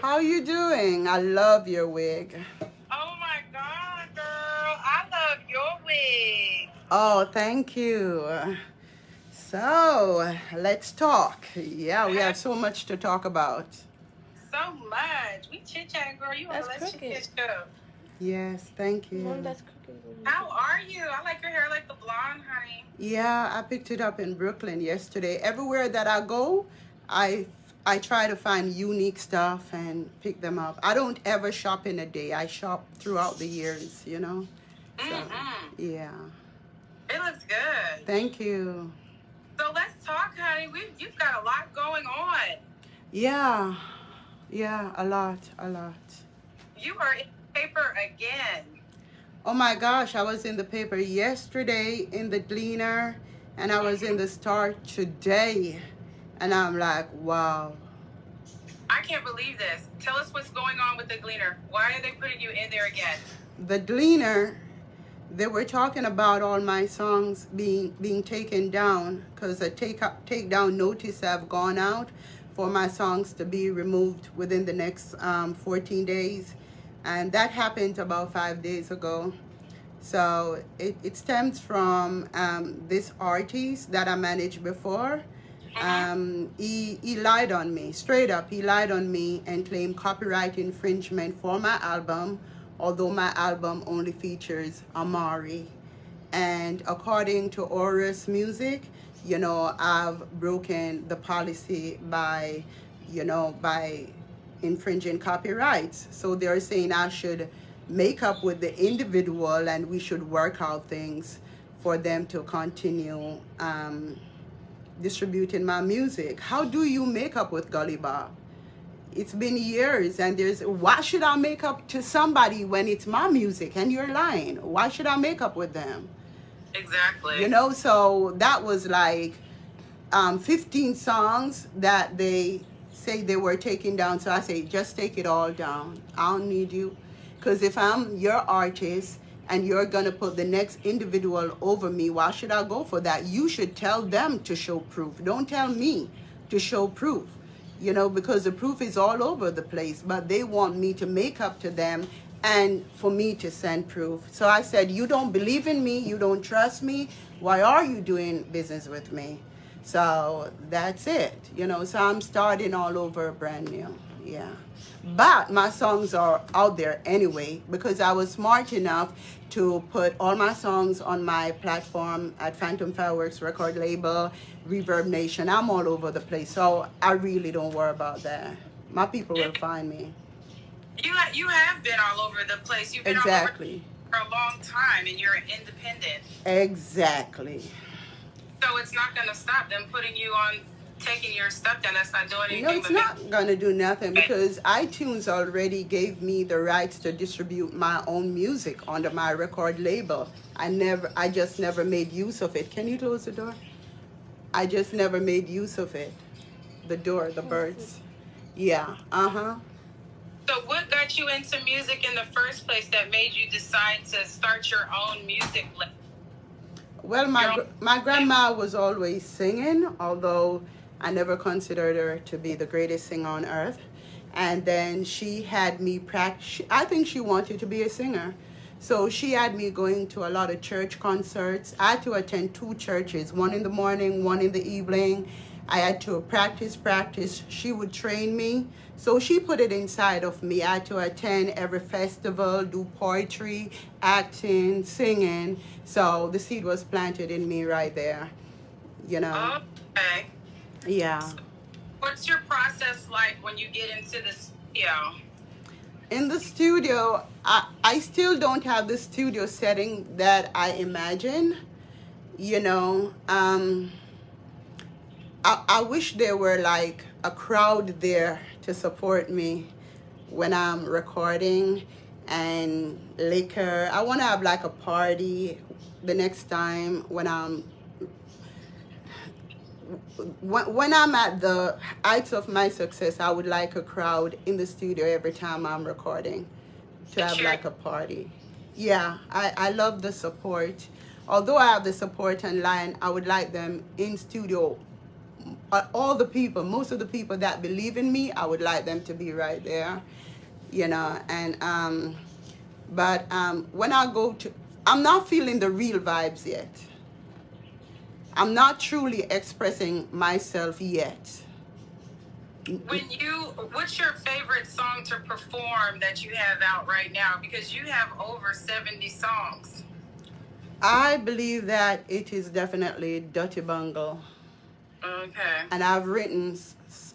How you doing? I love your wig. Oh my God, girl. I love your wig. Oh, thank you. So, let's talk. Yeah, we have so much to talk about. So much. We chit chatting, girl. You want to let's chit chat show. Yes, thank you. Mom, that's crooked. How are you? I like your hair like the blonde, honey. Yeah, I picked it up in Brooklyn yesterday. Everywhere that I go, I I try to find unique stuff and pick them up. I don't ever shop in a day. I shop throughout the years. So, yeah. It looks good. Thank you. So let's talk, honey. You've got a lot going on. Yeah. Yeah, a lot, a lot. You are in paper again. Oh my gosh, I was in the paper yesterday in the Gleaner, and I was in the Star today, and I'm like, wow. I can't believe this. Tell us what's going on with the Gleaner. Why are they putting you in there again? The Gleaner, they were talking about all my songs being taken down because a takedown notice have gone out for my songs to be removed within the next 14 days. And that happened about 5 days ago. So it stems from this artist that I managed before. He lied on me, straight up. He lied on me and claimed copyright infringement for my album, although my album only features Amari. And according to Horus Music, I've broken the policy by infringing copyrights. So they're saying I should make up with the individual and we should work out things for them to continue distributing my music. How do you make up with Gully Bob? It's been years, and why should I make up to somebody when it's my music and you're lying? Why should I make up with them? Exactly. So that was like 15 songs that they say they were taking down. So I say, just take it all down. I don't need you. Because if I'm your artist and you're going to put the next individual over me, why should I go for that? You should tell them to show proof. Don't tell me to show proof, because the proof is all over the place. But they want me to make up to them and for me to send proof. So I said, you don't believe in me. You don't trust me. Why are you doing business with me? So that's it, so I'm starting all over brand new. Yeah. But my songs are out there anyway because I was smart enough to put all my songs on my platform at Phantom Fireworks record label, Reverb Nation. I'm all over the place. So I really don't worry about that. My people will find me. You have been all over the place. You've been exactly all over for a long time and you're independent. Exactly. So it's not going to stop them putting you on, taking your stuff down. That's not doing anything. No, it's not going to do nothing because iTunes already gave me the rights to distribute my own music under my record label. I just never made use of it. Can you close the door? I just never made use of it. The door, the birds. Yeah, So what got you into music in the first place that made you decide to start your own music label? Well, my grandma was always singing, although I never considered her to be the greatest singer on earth. And then she had me practice. I think she wanted to be a singer. So she had me going to a lot of church concerts. I had to attend 2 churches, one in the morning, one in the evening. I had to practice. She would train me. So she put it inside of me. I had to attend every festival, do poetry, acting, singing. So the seed was planted in me right there, Okay. Yeah. So what's your process like when you get into the studio? In the studio, I still don't have the studio setting that I imagine, I wish there were like a crowd there to support me when I'm recording and liquor. I want to have like a party the next time when I'm at the heights of my success. I would like a crowd in the studio every time I'm recording to have like a party. Yeah, I love the support. Although I have the support online, I would like them in studio all the people, most of the people that believe in me, I would like them to be right there, you know. And but when I go to, I'm not feeling the real vibes yet. I'm not truly expressing myself yet. What's your favorite song to perform that you have out right now? Because you have over 70 songs. I believe that it is definitely Dirty Bungle. Okay. And I've written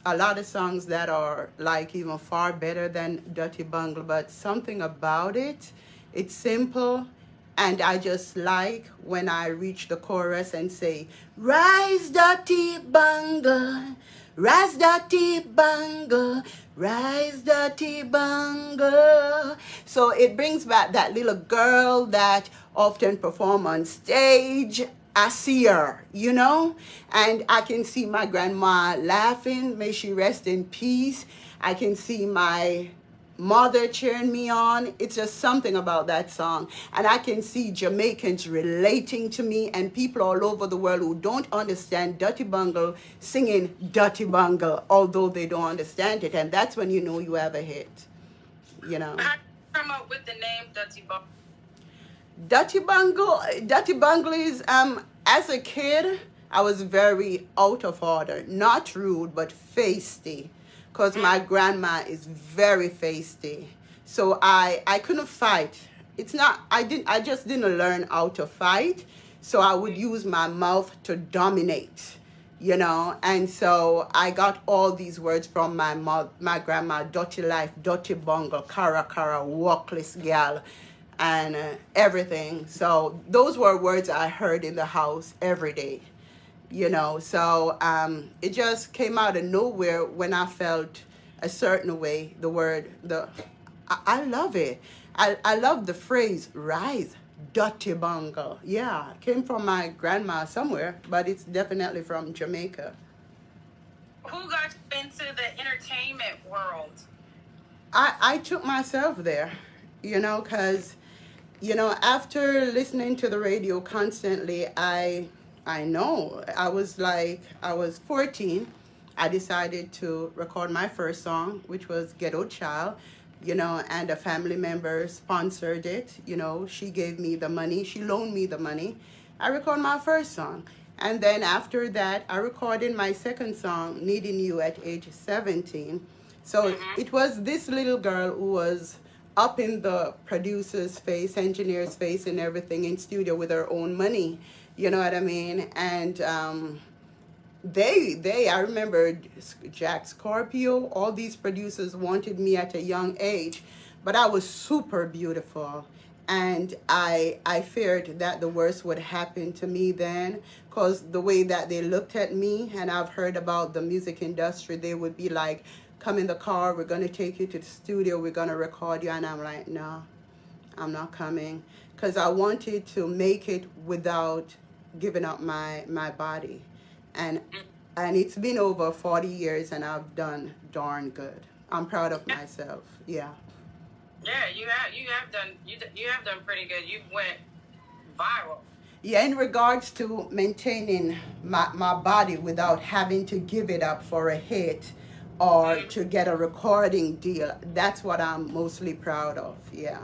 a lot of songs that are like even far better than Dirty Bungle, but something about it, it's simple. And I just like when I reach the chorus and say, rise Dirty Bungle, rise Dirty Bungle, rise Dirty Bungle. So it brings back that little girl that often perform on stage. I see her, you know, and I can see my grandma laughing. May she rest in peace. I can see my mother cheering me on. It's just something about that song. And I can see Jamaicans relating to me and people all over the world who don't understand Dirty Bungle singing Dirty Bungle, although they don't understand it. And that's when you know you have a hit, you know. How did you come up with the name Dirty Bungle? Dirty Bungle is, as a kid, I was very out of order. Not rude, but feisty. Because my grandma is very feisty. So I couldn't fight. It's not, I just didn't learn how to fight. So I would use my mouth to dominate, you know. And so I got all these words from my grandma: dirty life, dirty bungle, cara cara, walkless gal, and everything. So those were words I heard in the house every day, you know. So it just came out of nowhere when I felt a certain way. The word, I love it. I love the phrase, rise, dirty bungle. Yeah, it came from my grandma somewhere, but it's definitely from Jamaica. Who got you into the entertainment world? I took myself there, you know, because, you know, after listening to the radio constantly, I know I was 14. I decided to record my first song, which was Ghetto Child, you know, and a family member sponsored it. You know, she gave me the money. She loaned me the money. I recorded my first song. And then after that, I recorded my second song, Needing You, at age 17. So it was this little girl who was up in the producer's face, engineer's face, and everything in studio with her own money. You know what I mean? And I remember Jack Scorpio, all these producers wanted me at a young age, but I was super beautiful. And I feared that the worst would happen to me then, because the way that they looked at me, and I've heard about the music industry, they would be like, come in the car, we're going to take you to the studio, we're going to record you. And I'm like, no, I'm not coming, because I wanted to make it without giving up my body. And it's been over 40 years and I've done darn good. I'm proud of myself. Yeah. Yeah, you have done pretty good. You went viral. Yeah, in regards to maintaining my body without having to give it up for a hit or to get a recording deal, that's what I'm mostly proud of. Yeah.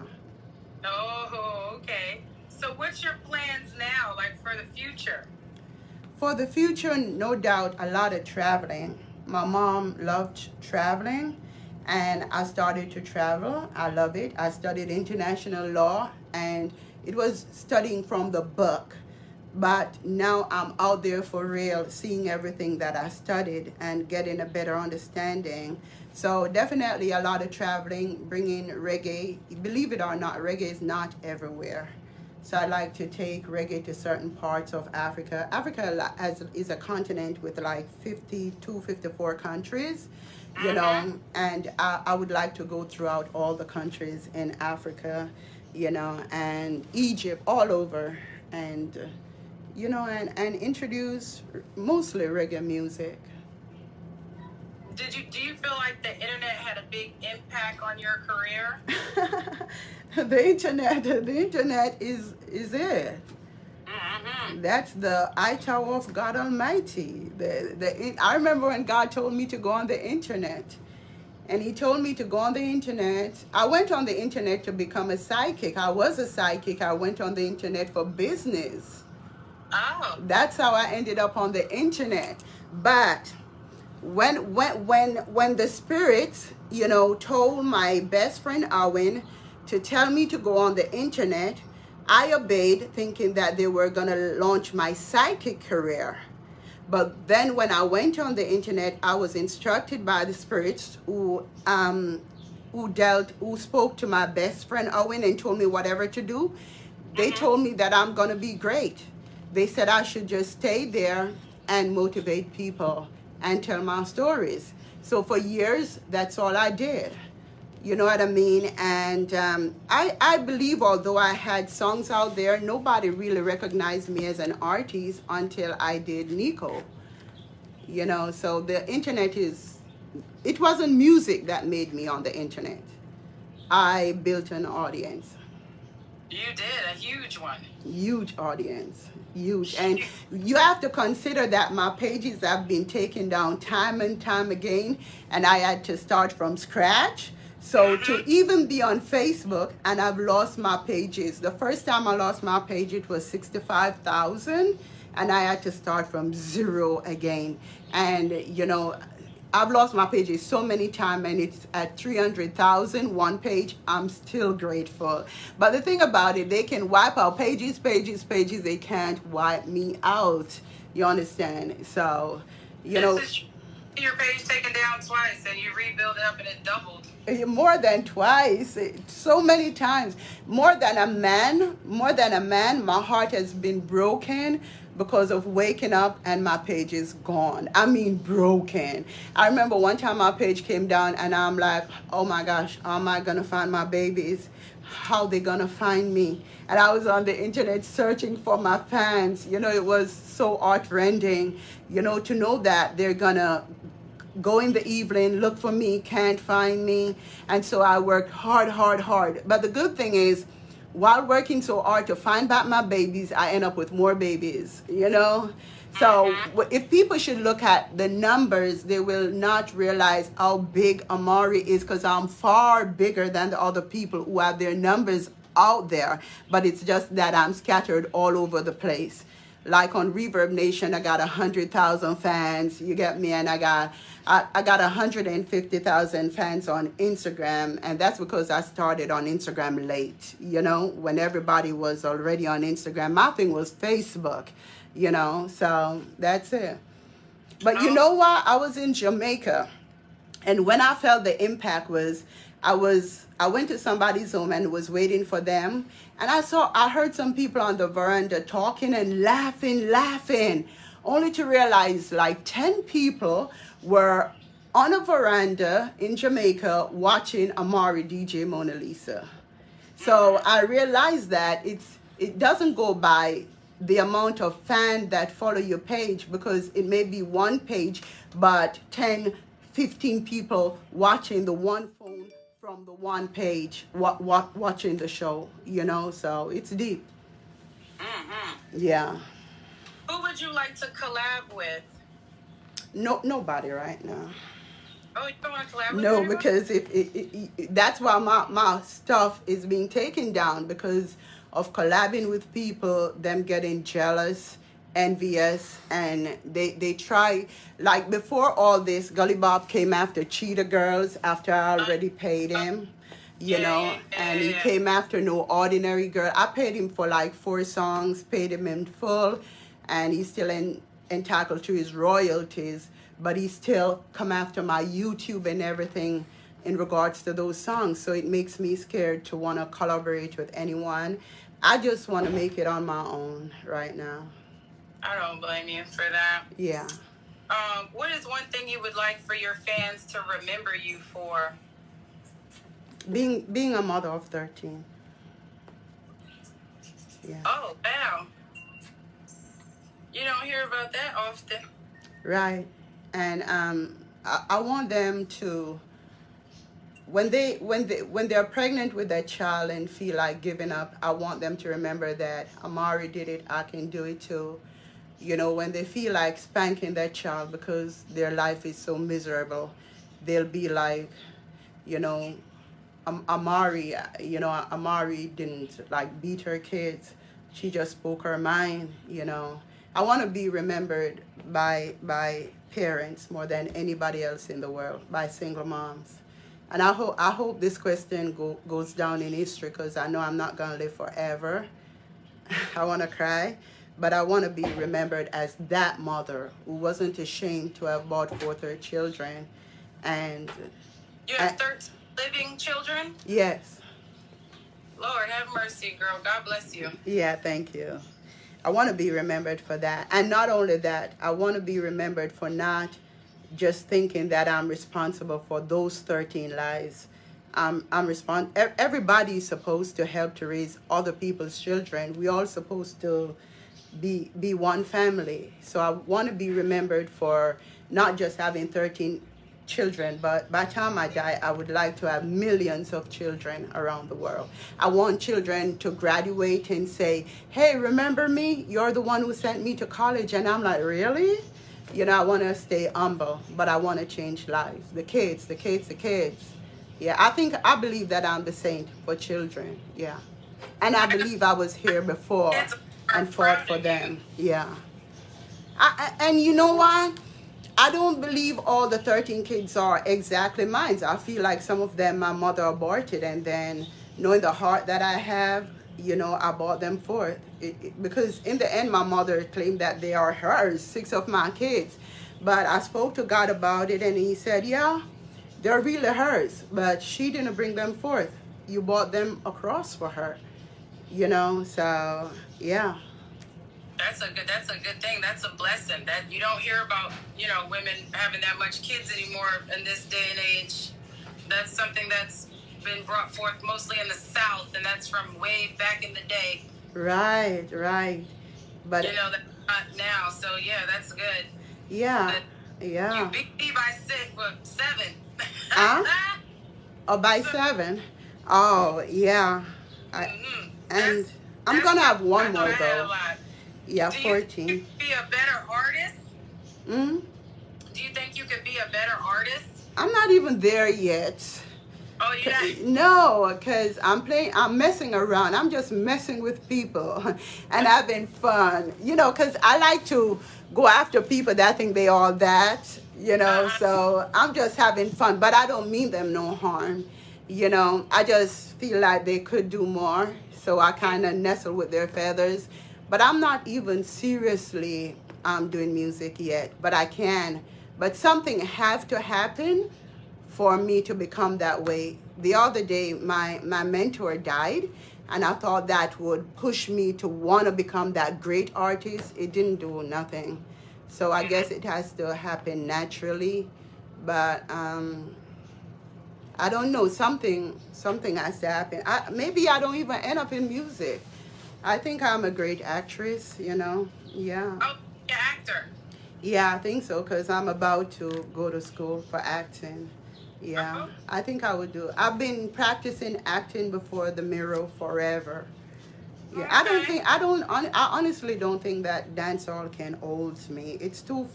Oh, okay. So what's your plans now, like for the future? For the future, no doubt, a lot of traveling. My mom loved traveling, and I started to travel. I love it. I studied international law, and it was studying from the book. But now I'm out there for real, seeing everything that I studied and getting a better understanding. So definitely a lot of traveling, bringing reggae. Believe it or not, reggae is not everywhere. So I like to take reggae to certain parts of Africa. Africa is a continent with like 52, 54 countries, you know, and I would like to go throughout all the countries in Africa, you know, and Egypt, all over, and, you know, and introduce mostly reggae music. Do you feel like the internet had a big impact on your career? The internet is it. That's the I Tower of God Almighty. I remember when God told me to go on the internet. And he told me to go on the internet. I went on the internet to become a psychic. I was a psychic. I went on the internet for business. Oh. That's how I ended up on the internet. But when the spirit, told my best friend Owen to tell me to go on the internet, I obeyed, thinking that they were going to launch my psychic career. But then when I went on the internet, I was instructed by the spirits who spoke to my best friend Owen and told me whatever to do. They told me that I'm going to be great. They said I should just stay there and motivate people and tell my stories. So for years, that's all I did. You know what I mean? And I believe, although I had songs out there, nobody really recognized me as an artist until I did Nico. So the internet it wasn't music that made me on the internet. I built an audience. You did, a huge one. Huge audience. Huge. And you have to consider that my pages have been taken down time and time again, and I had to start from scratch. So to even be on Facebook, and I've lost my pages. The first time I lost my page, it was 65,000, and I had to start from zero again. And, I've lost my pages so many times, and it's at 300,000 one page. I'm still grateful. But the thing about it, they can wipe out pages. They can't wipe me out. You understand? So, your page taken down twice, and you rebuild it up, and it doubled. More than twice, so many times. More than a man, my heart has been broken because of waking up and my page is gone. I mean, broken. I remember one time my page came down and I'm like, oh my gosh, how am I going to find my babies? How they going to find me? And I was on the internet searching for my fans. It was so heart-rending, to know that they're going to go in the evening, look for me, can't find me. And so I worked hard. But the good thing is, while working so hard to find back my babies, I end up with more babies, So if people should look at the numbers, they will not realize how big Amari is, because I'm far bigger than the other people who have their numbers out there. But it's just that I'm scattered all over the place. Like on Reverb Nation, I got 100,000 fans. You get me? And I got 150,000 fans on Instagram, and that's because I started on Instagram late. When everybody was already on Instagram. My thing was Facebook. So that's it. But you know what? I was in Jamaica, and when I felt the impact was, I went to somebody's home and was waiting for them. And I heard some people on the veranda talking and laughing, only to realize like 10 people were on a veranda in Jamaica watching Amari DJ Mona Lisa. So I realized that it doesn't go by the amount of fans that follow your page, because it may be one page, but 10, 15 people watching the one phone from the one page, watching the show, so it's deep. Yeah. Who would you like to collab with? Nobody right now. Oh, you don't want to collab with No, anyone? because that's why my stuff is being taken down, because of collabing with people, them getting jealous, envious, and they try, like before all this, Gully Bob came after Cheetah Girls after I already paid him, and he came after No Ordinary Girl. I paid him for like 4 songs, paid him in full, and he's still entitled to his royalties, but he still come after my YouTube and everything in regards to those songs. So it makes me scared to want to collaborate with anyone. I just want to make it on my own right now. I don't blame you for that. Yeah. What is one thing you would like for your fans to remember you for? Being a mother of 13. Yeah. Oh, wow. You don't hear about that often. Right. And I want them when they're pregnant with their child and feel like giving up, I want them to remember that Amari did it, I can do it too. You know, when they feel like spanking their child because their life is so miserable, they'll be like, you know, Amari, Amari didn't like beat her kids. She just spoke her mind, you know. I want to be remembered by parents more than anybody else in the world, by single moms. And I hope this question goes down in history because I know I'm not going to live forever. I want to cry, but I want to be remembered as that mother who wasn't ashamed to have brought forth her children. And You have 13 living children? yes. Lord have mercy, girl. God bless you. Yeah, thank you. I want to be remembered for that. And not only that, I want to be remembered for not just thinking that I'm responsible for those 13 lives. Everybody is supposed to help to raise other people's children. We all supposed to be one family. So I want to be remembered for not just having 13 children, but by the time I die, I would like to have millions of children around the world. I want children to graduate and say, hey, remember me? You're the one who sent me to college. And I'm like, really? You know, I want to stay humble, but I want to change lives. The kids, the kids, the kids. Yeah, I believe that I'm the saint for children. Yeah. And I believe I was here before and fought for them. Yeah. And you know what? I don't believe all the 13 kids are exactly mine. I feel like some of them my mother aborted, and then knowing the heart that I have, you know, I brought them forth. Because in the end, my mother claimed that they are hers, 6 of my kids. But I spoke to God about it, and he said, yeah, they're really hers, but she didn't bring them forth. You brought them across for her, you know, so yeah. That's a good thing. That's a blessing. That you don't hear about, you know, women having that much kids anymore in this day and age. That's something that's been brought forth mostly in the South, and that's from way back in the day. Right, right. But you know, that's not now. So yeah, that's good. Yeah, yeah. You beat me by 7. Huh? Oh, by 7. Oh, yeah. And I'm gonna have one more though. Yeah, 14. Do you be a better artist? Hmm? Do you think you could be a better artist? I'm not even there yet. Oh, you're not? No, because I'm messing around. I'm just messing with people and having fun, you know, because I like to go after people that think they all that, you know, so I'm just having fun, but I don't mean them no harm, you know. I just feel like they could do more, so I kind of nestle with their feathers. But I'm not even seriously doing music yet, but I can. But something have to happen for me to become that way. The other day, my mentor died, and I thought that would push me to want to become that great artist. It didn't do nothing. So I guess it has to happen naturally. But I don't know, something has to happen. Maybe I don't even end up in music. I think I'm a great actress, you know. Yeah. Oh, you're an actor. Yeah, I think so, because I'm about to go to school for acting. Yeah, I think I would do it. I've been practicing acting before the mirror forever. Yeah, I honestly don't think that dancehall can hold me. It's too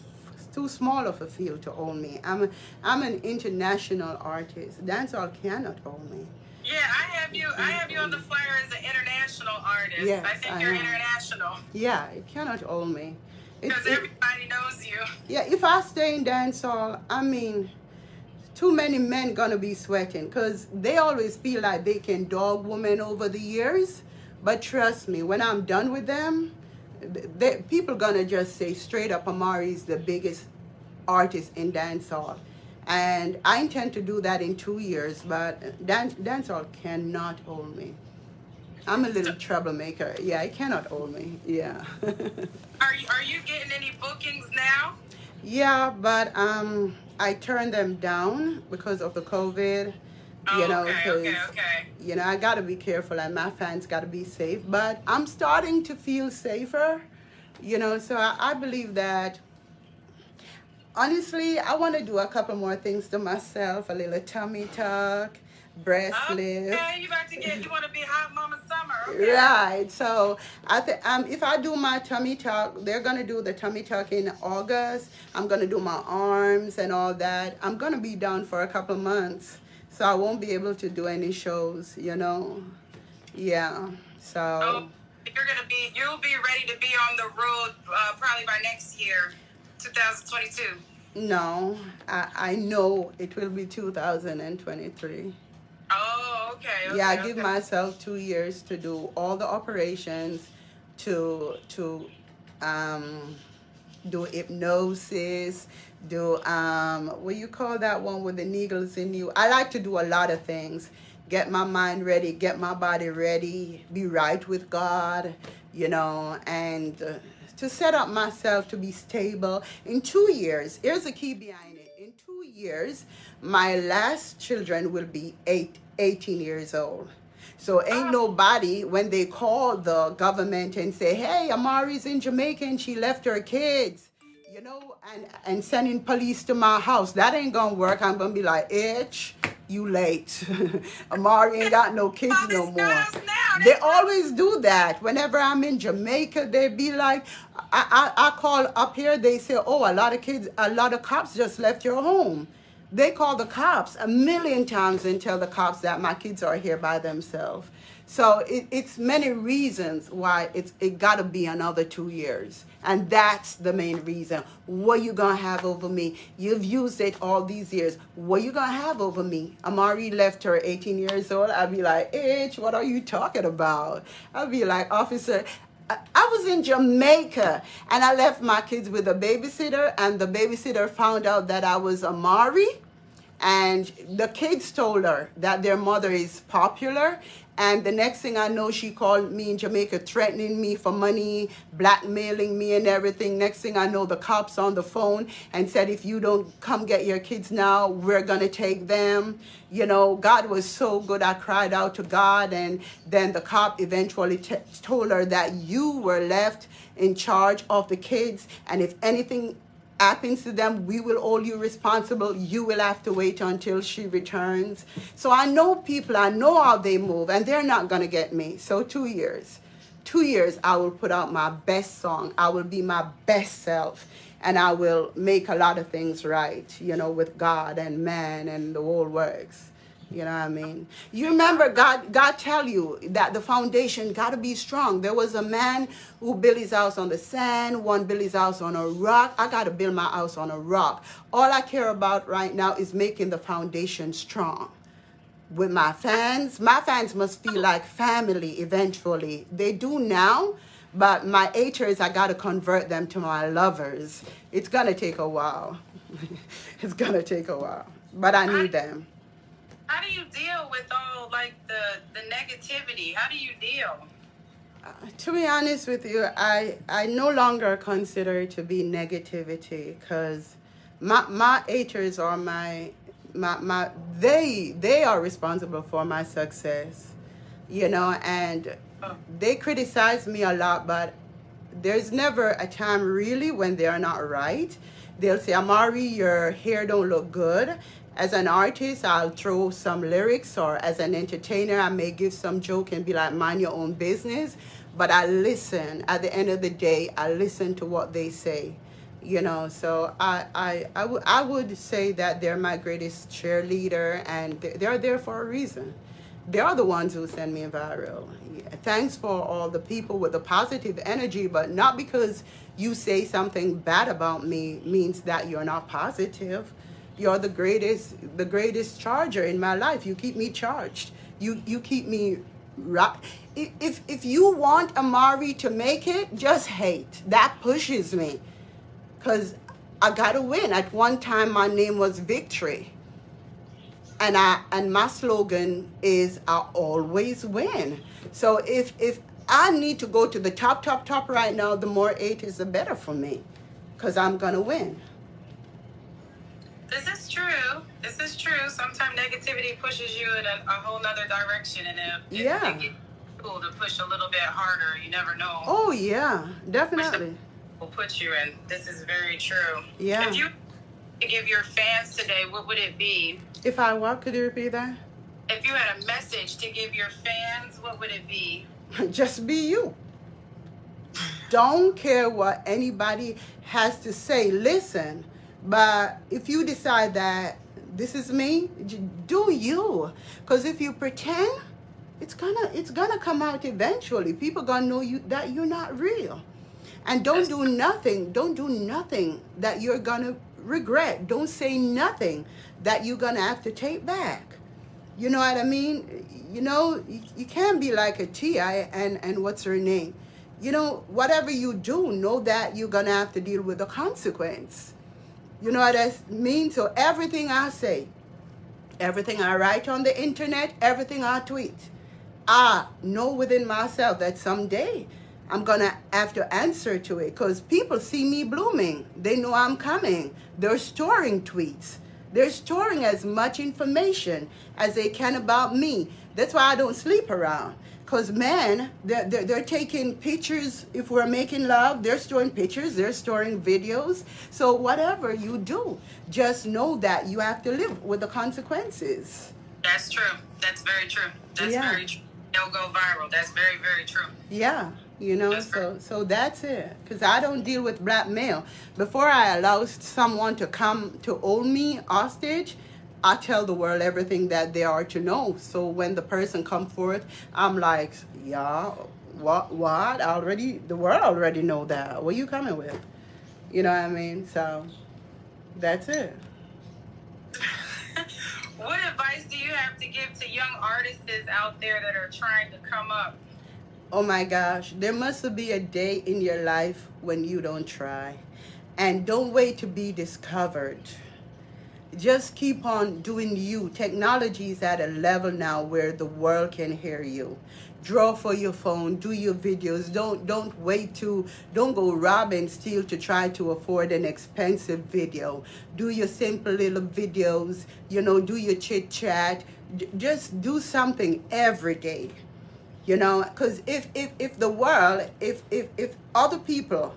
small of a field to hold me. I'm an international artist. Dancehall cannot hold me. Yeah, I have you on the flyer as an international artist. Yes, I think you're international. Yeah, it cannot hold me. Because everybody knows you. Yeah, if I stay in dancehall, I mean, too many men gonna be sweating because they always feel like they can dog women over the years. But trust me, when I'm done with them, people gonna just say straight up, Amari's the biggest artist in dancehall. And I intend to do that in 2 years, but dancehall cannot hold me. I'm a little troublemaker. Yeah, it cannot hold me. Yeah. Are you getting any bookings now? Yeah, but I turned them down because of the COVID. Oh, You know, okay. you know, I gotta be careful, and my fans gotta be safe. But I'm starting to feel safer. You know, so I believe that Honestly, I want to do a couple more things to myself. A little tummy tuck, breast lift. Okay, you want to be hot mama summer. Okay. Right. So I think if I do my tummy tuck, they're gonna do the tummy tuck in August. I'm gonna do my arms and all that. I'm gonna be down for a couple months, so I won't be able to do any shows. Yeah. Oh, So you'll be ready to be on the road probably by next year, 2022. no, I know it will be 2023. Oh, okay, Yeah, I okay, give okay. myself 2 years to do all the operations, to um do hypnosis, do what you call that one with the needles in you. I like to do a lot of things. Get my mind ready, get my body ready, be right with God, and to set up myself to be stable. In 2 years, here's the key behind it. In 2 years, my last children will be 18 years old. So ain't Oh, nobody, when they call the government and say, hey, Amari's in Jamaica and she left her kids, and sending police to my house, that ain't gonna work. I'm gonna be like, itch, you late. Amari ain't got no kids no police more. girls now. They always do that. Whenever I'm in Jamaica, they be like, I call up here, they say, oh, a lot of cops just left your home. They call the cops a million times and tell the cops that my kids are here by themselves. So it's many reasons why it got to be another 2 years. And that's the main reason. What you going to have over me? You've used it all these years. What you going to have over me? Amari left her 18 years old. I'd be like, H, what are you talking about? I'd be like, officer, I was in Jamaica and I left my kids with a babysitter, and the babysitter found out that I was Amari, and the kids told her that their mother is popular. And the next thing I know, she called me in Jamaica, threatening me for money, blackmailing me and everything. Next thing I know, the cops on the phone and said, if you don't come get your kids now, we're going to take them. God was so good. I cried out to God. And then the cop eventually told her that you were left in charge of the kids. And if anything happens to them, we will hold you responsible. You will have to wait until she returns. So I know people, I know how they move, and they're not going to get me. So 2 years. 2 years, I will put out my best song. I will be my best self. And I will make a lot of things right, with God and man and the whole works. You know what I mean? You remember God tell you that the foundation got to be strong. There was a man who built his house on the sand, one built his house on a rock. I got to build my house on a rock. All I care about right now is making the foundation strong. With my fans must feel like family eventually. They do now, but my haters, I got to convert them to my lovers. It's going to take a while. It's going to take a while, but I how, need them. how do you deal with all like the negativity? How do you deal? To be honest with you, I no longer consider it to be negativity, because my haters are my they are responsible for my success, and Oh, they criticize me a lot, but there's never a time really when they are not right. They'll say, Amari, your hair don't look good. As an artist, I'll throw some lyrics, or as an entertainer, I may give some joke and be like, mind your own business. But I listen. At the end of the day, I listen to what they say. So I would say that they're my greatest cheerleader, and they're there for a reason. They are the ones who send me viral. Yeah, thanks for all the people with the positive energy, but not because you say something bad about me means that you're not positive. You're the greatest charger in my life. You keep me charged. You keep me right. If you want Amari to make it, just hate. That pushes me, because I gotta win. At one time, my name was Victory, and my slogan is I always win. So if I need to go to the top right now, the more eight is the better for me, because I'm gonna win. this is true. This is true. Sometimes negativity pushes you in a whole nother direction, and it Yeah. gets cool to push a little bit harder. You never know Oh yeah, which definitely. will put you in. This is very true. Yeah. If you To give your fans today, what would it be? If I what, could you repeat that? If you had a message to give your fans, what would it be? Just be you. Don't care what anybody has to say. Listen, but if you decide that this is me, do you. Because if you pretend, it's gonna come out eventually. People gonna know you that you're not real. And don't do nothing that you're gonna regret. Don't say nothing that you're gonna have to take back. You know what I mean? You can't be like a T.I. and what's her name? Whatever you do, know that you're gonna have to deal with the consequence. You know what I mean? So everything I say, everything I write on the internet, everything I tweet, I know within myself that someday I'm gonna have to answer to it, because people see me blooming. They know I'm coming. They're storing tweets. They're storing as much information as they can about me. That's why I don't sleep around. Because men, they're taking pictures. If we're making love, they're storing pictures, they're storing videos. So whatever you do, just know that you have to live with the consequences. That's true. That's very true. That's Yeah. very true. They'll go viral. That's very, very true. Yeah, That's so that's it. Because I don't deal with blackmail. Before I allow someone to come to hold me hostage, I tell the world everything that they are to know. So when the person come forth, I'm like, yeah, what? The world already know that. What are you coming with? You know what I mean? So that's it. What advice do you have to give to young artists out there that are trying to come up? Oh my gosh, there must be a day in your life when you don't try. And don't wait to be discovered. Just keep on doing you. Technology is at a level now where the world can hear you. Draw for your phone, do your videos. Don't go rob and steal to try to afford an expensive video. Do your simple little videos, do your chit chat. Just do something every day. Because if the world, if other people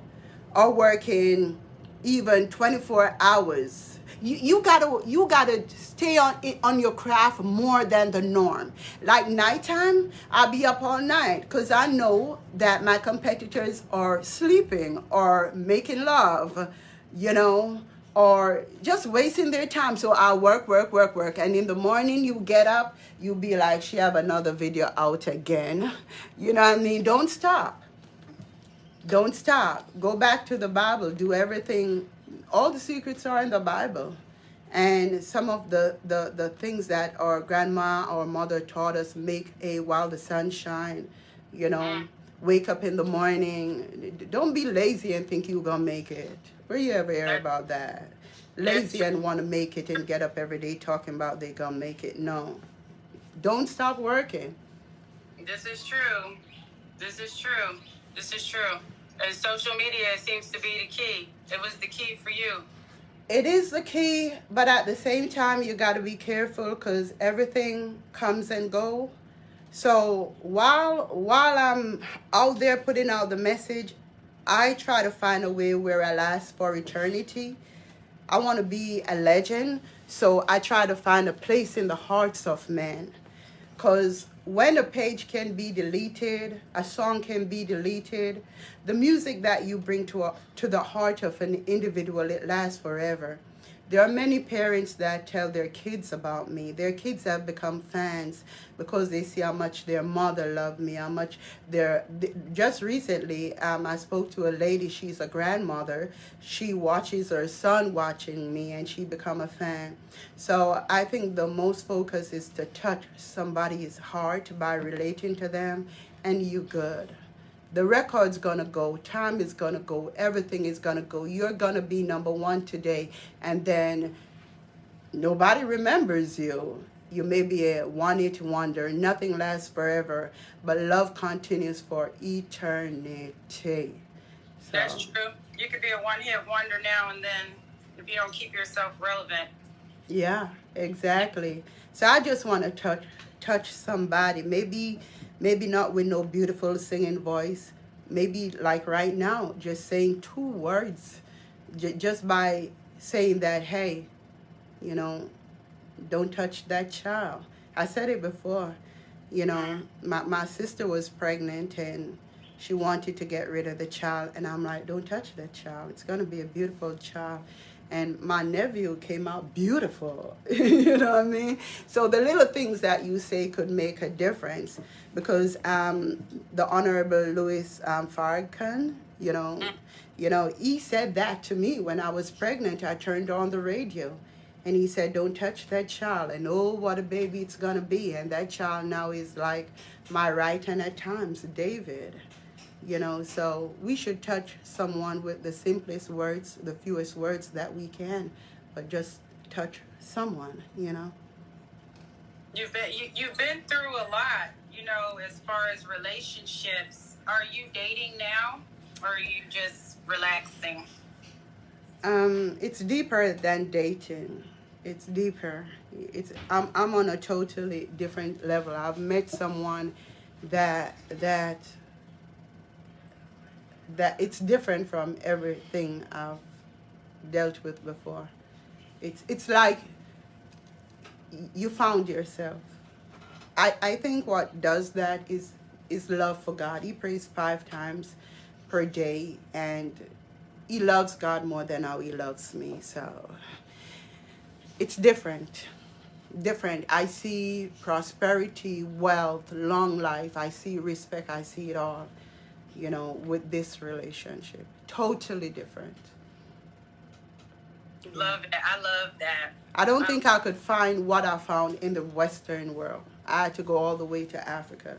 are working even 24 hours, you gotta stay on your craft more than the norm. Like nighttime, I'll be up all night because I know that my competitors are sleeping or making love, or just wasting their time. So I work, work, work, work. And in the morning you get up, you be like, she have another video out again. You know what I mean? Don't stop. Don't stop. Go back to the Bible. Do everything. All the secrets are in the Bible. And some of the things that our grandma or mother taught us, make a while the sun shine, wake up in the morning. Don't be lazy and think you're going to make it. Where you ever hear about that? Lazy and want to make it and get up every day talking about they going to make it. No. Don't stop working. This is true. This is true. This is true. And social media seems to be the key. It was the key for you. It is the key, but at the same time, you got to be careful because everything comes and go. So while I'm out there putting out the message, I try to find a way where I last for eternity. I want to be a legend, so I try to find a place in the hearts of men. Because when a page can be deleted, a song can be deleted, the music that you bring to the heart of an individual, it lasts forever. There are many parents that tell their kids about me. Their kids have become fans because they see how much their mother loved me, how much just recently, I spoke to a lady, she's a grandmother. She watches her son watching me and she become a fan. So I think the most focus is to touch somebody's heart by relating to them, and you good. The record's gonna go, time is gonna go, everything is gonna go. You're gonna be number one today, and then nobody remembers you. You may be a one-hit wonder. Nothing lasts forever, but love continues for eternity. So, that's true. You could be a one-hit wonder now and then if you don't keep yourself relevant. Yeah, exactly. So I just want to touch somebody. Maybe not with no beautiful singing voice. Maybe like right now, just saying 2 words, just by saying that, hey, you know, don't touch that child. I said it before. You know, my sister was pregnant and she wanted to get rid of the child. And I'm like, don't touch that child. It's going to be a beautiful child. And my nephew came out beautiful. You know what I mean? So the little things that you say could make a difference. Because the Honorable Louis Farrakhan, he said that to me when I was pregnant. I turned on the radio and he said, don't touch that child. And oh, what a baby it's going to be. And that child now is like my right hand at times, David. So we should touch someone with the simplest words, the fewest words that we can, but just touch someone. You've been through a lot, as far as relationships. Are you dating now, or are you just relaxing? It's deeper than dating. It's deeper. I'm on a totally different level. I've met someone that it's different from everything I've dealt with before. It's like you found yourself. I think what does that is love for God. He prays 5 times per day, and he loves God more than how he loves me. So it's different. I see prosperity, wealth, long life. I see respect. I see it all, with this relationship. Totally different. Love that. I love that. I don't think I could find what I found in the Western world. I had to go all the way to Africa.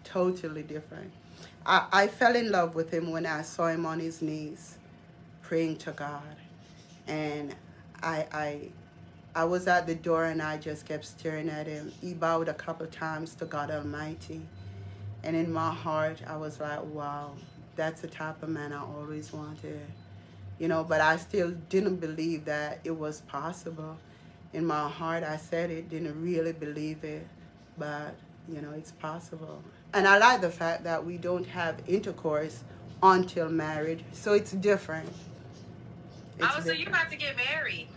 Totally different. I fell in love with him when I saw him on his knees praying to God. And I was at the door and I just kept staring at him. He bowed a couple times to God Almighty. And in my heart, I was like, wow, that's the type of man I always wanted. But I still didn't believe that it was possible. In my heart, I said it, didn't really believe it. But, it's possible. And I like the fact that we don't have intercourse until marriage. So it's different. So you're about to get married?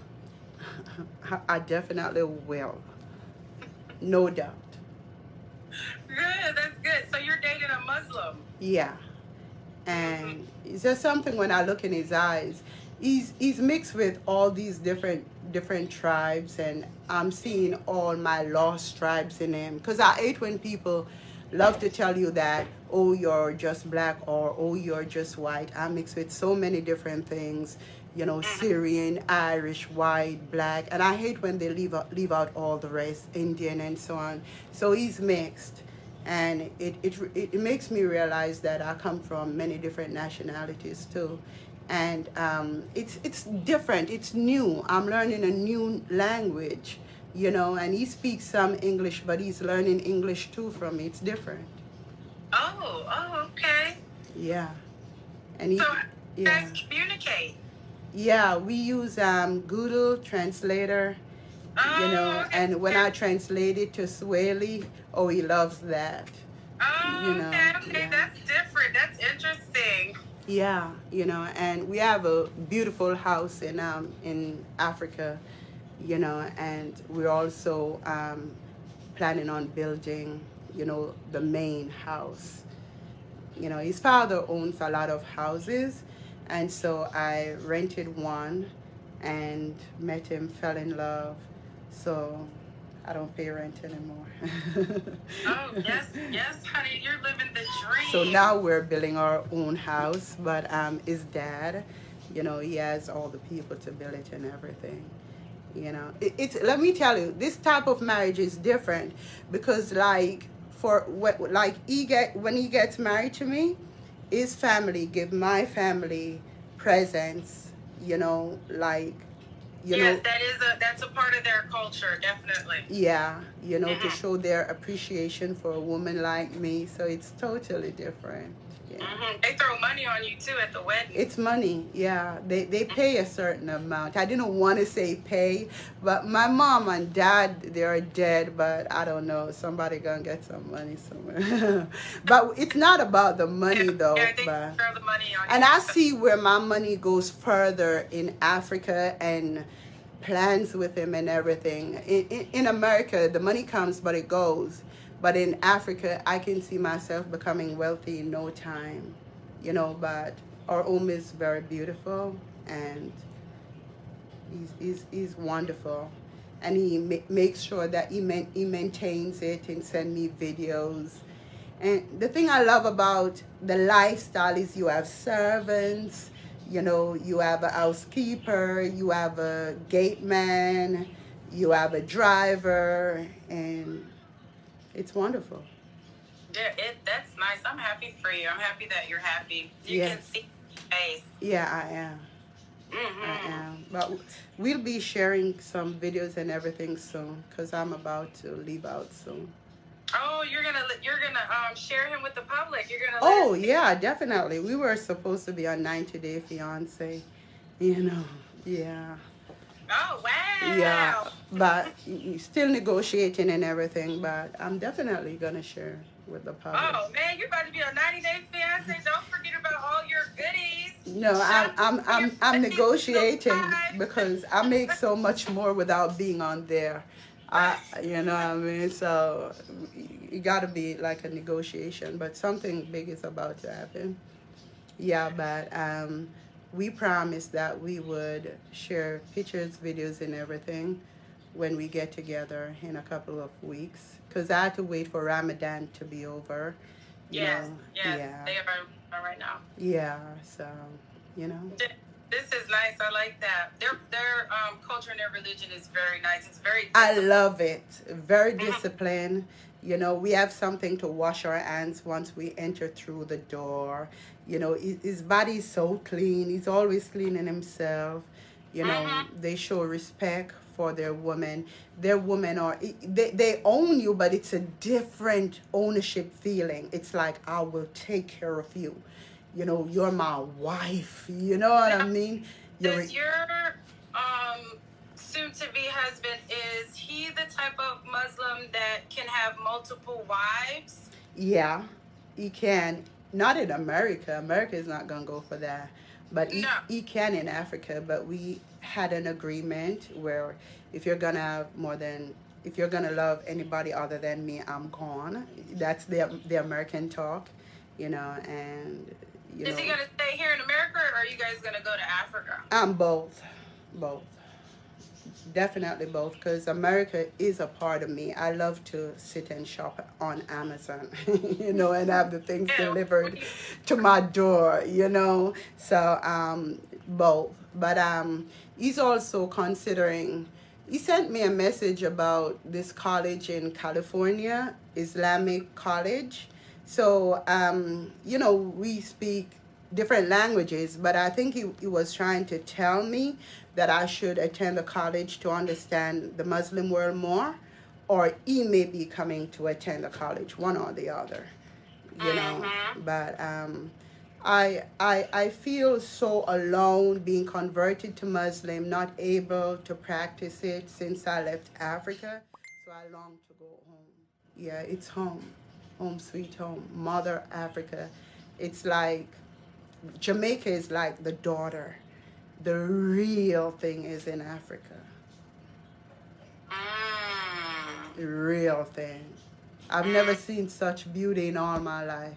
I definitely will. No doubt. Good, that's good. So you're dating a Muslim? Yeah. And it's just something when I look in his eyes. He's mixed with all these different tribes, and I'm seeing all my lost tribes in him. Because I hate when people love to tell you that, oh, you're just black, or oh, you're just white. I'm mixed with so many different things, Syrian, Irish, white, black. And I hate when they leave out all the rest, Indian and so on. So he's mixed. And it makes me realize that I come from many different nationalities too. And it's different. It's new. I'm learning a new language, and he speaks some English, but he's learning English too from me. It's different. Oh, okay. Yeah. And so you guys communicate? Yeah, we use Google Translator, okay. And when I translate it to Swahili, oh, he loves that. Okay, yeah. That's different. That's interesting. Yeah, and we have a beautiful house in Africa, and we're also planning on building, the main house. His father owns a lot of houses, and so I rented one and met him, fell in love. So I don't pay rent anymore. Oh, yes, honey, you're living the dream. So now we're building our own house, but his dad, he has all the people to build it and everything. It's let me tell you, this type of marriage is different because when he gets married to me, his family give my family presents, yes, that's a part of their culture, definitely. Yeah, to show their appreciation for a woman like me. So it's totally different. Yeah. They throw money on you too at the wedding. It's money, yeah. They pay a certain amount. I didn't want to say pay, but my mom and dad, they're dead, but I don't know. Somebody gonna get some money somewhere. But it's not about the money though. Yeah, they But throw the money on and you. I see where my money goes further in Africa and plans with him and everything. In America, the money comes, but it goes. But in Africa, I can see myself becoming wealthy in no time, you know. But our home is very beautiful, and he's wonderful. And he makes sure that he maintains it and send me videos. And the thing I love about the lifestyle is you have servants, you know, you have a housekeeper, you have a gate man, you have a driver, and it's wonderful. Yeah, that's nice. I'm happy for you. I'm happy that you're happy. You Yeah. can see your face. Yeah, I am. I am. But we'll be sharing some videos and everything soon because I'm about to leave out soon. Oh, you're gonna share him with the public. You're gonna. Oh yeah, definitely. We were supposed to be on 90 Day Fiance, you know. Yeah. Oh wow. Yeah, but still negotiating and everything. But I'm definitely gonna share with the public. Oh man, you're about to be on 90 Day Fiance. Don't forget about all your goodies. No, I'm negotiating because I make so much more without being on there. You know what I mean? So it got to be like a negotiation, but something big is about to happen. Yeah, but we promised that we would share pictures, videos, and everything when we get together in a couple of weeks. Because I had to wait for Ramadan to be over. Yes, yes, Yeah. they are right now. Yeah, so, you know. This is nice. I like that. Their culture and their religion is very nice. It's very. I love it. Very disciplined. You know, we have something to wash our hands once we enter through the door. You know, his body is so clean. He's always cleaning himself. You know, they show respect for their women. Their women are, they own you, but it's a different ownership feeling. It's like, I will take care of you. You know, you're my wife. You know what I mean? Does your soon-to-be husband, is he the type of Muslim that can have multiple wives? Yeah, he can. Not in America. America is not going to go for that. But he can in Africa. But we had an agreement where if you're going to have if you're going to love anybody other than me, I'm gone. That's the American talk, you know, and, you know. Is he going to stay here in America, or are you guys going to go to Africa? Both. Definitely both, because America is a part of me. I love to sit and shop on Amazon, you know, and have the things delivered to my door, you know. So both. But he's also considering, he sent me a message about this college in California, Islamic College. So, you know, we speak different languages, but I think he was trying to tell me that I should attend a college to understand the Muslim world more, or he may be coming to attend a college, one or the other, you know. But I feel so alone being converted to Muslim, not able to practice it since I left Africa. So I long to go home. Yeah, it's home. Home sweet home. Mother Africa. It's like Jamaica is like the daughter. The real thing is in Africa. The real thing. I've never seen such beauty in all my life.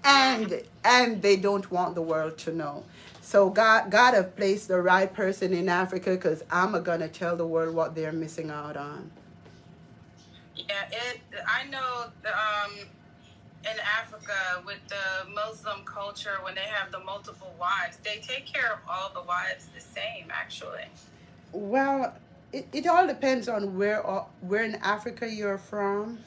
And they don't want the world to know. So God have placed the right person in Africa, because I'm gonna tell the world what they're missing out on. Yeah, I know in Africa with the Muslim culture, when they have the multiple wives, they take care of all the wives the same, actually. Well, it all depends on where in Africa you're from,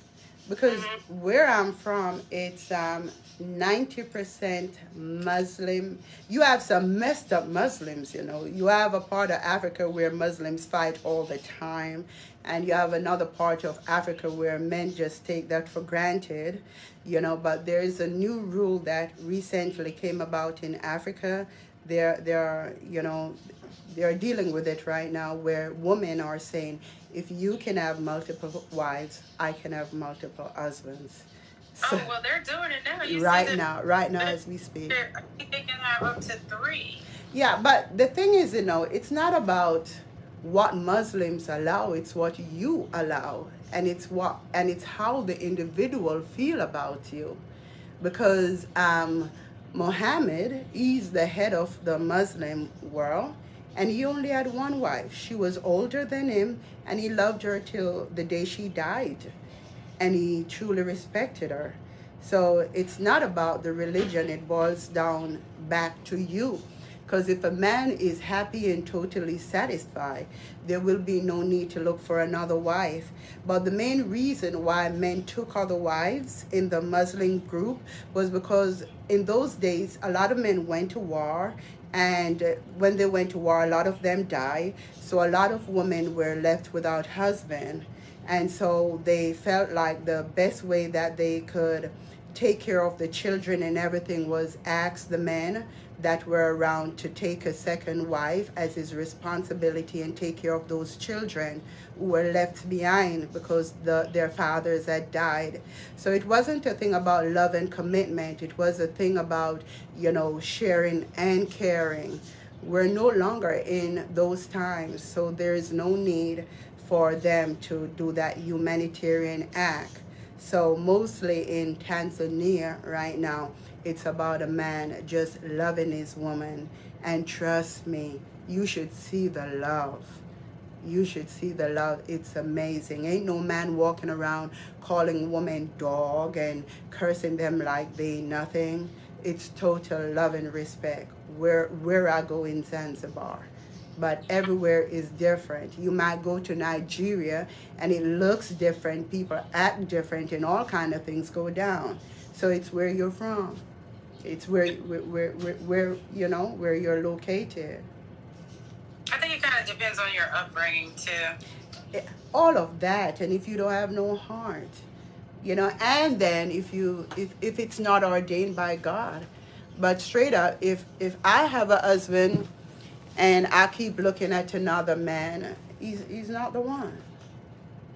because where I'm from, it's 90% Muslim. You have some messed up Muslims, you know. You have a part of Africa where Muslims fight all the time, and you have another part of Africa where men just take that for granted, but there is a new rule that recently came about in Africa. They're dealing with it right now, where women are saying, if you can have multiple wives, I can have multiple husbands. So, Oh well, they're doing it now. You right see that now, right now as we speak. I think they can have up to 3. Yeah, but the thing is, it's not about what Muslims allow, it's what you allow, and it's how the individual feel about you. Because Muhammad, he's the head of the Muslim world, and he only had one wife. She was older than him, and he loved her till the day she died, and he truly respected her. So it's not about the religion, it boils down back to you. Because if a man is happy and totally satisfied, there will be no need to look for another wife. But the main reason why men took other wives in the Muslim group was because in those days, a lot of men went to war. And when they went to war, a lot of them died. So a lot of women were left without husband. And so they felt like the best way that they could take care of the children and everything was ask the men that were around to take a second wife as his responsibility and take care of those children who were left behind because their fathers had died. So it wasn't a thing about love and commitment. It was a thing about, sharing and caring. We're no longer in those times, so there is no need for them to do that humanitarian act. So mostly in Tanzania right now, it's about a man just loving his woman. And trust me, you should see the love. You should see the love. It's amazing. Ain't no man walking around calling women dog and cursing them like they nothing. It's total love and respect. Where I go in Zanzibar. But everywhere is different. You might go to Nigeria and it looks different, people act different, and all kind of things go down. So it's where you're from. It's where you're located. I think it kind of depends on your upbringing too. All of that, and if you don't have no heart, and then if it's not ordained by God. But straight up, if I have a husband and I keep looking at another man, he's not the one.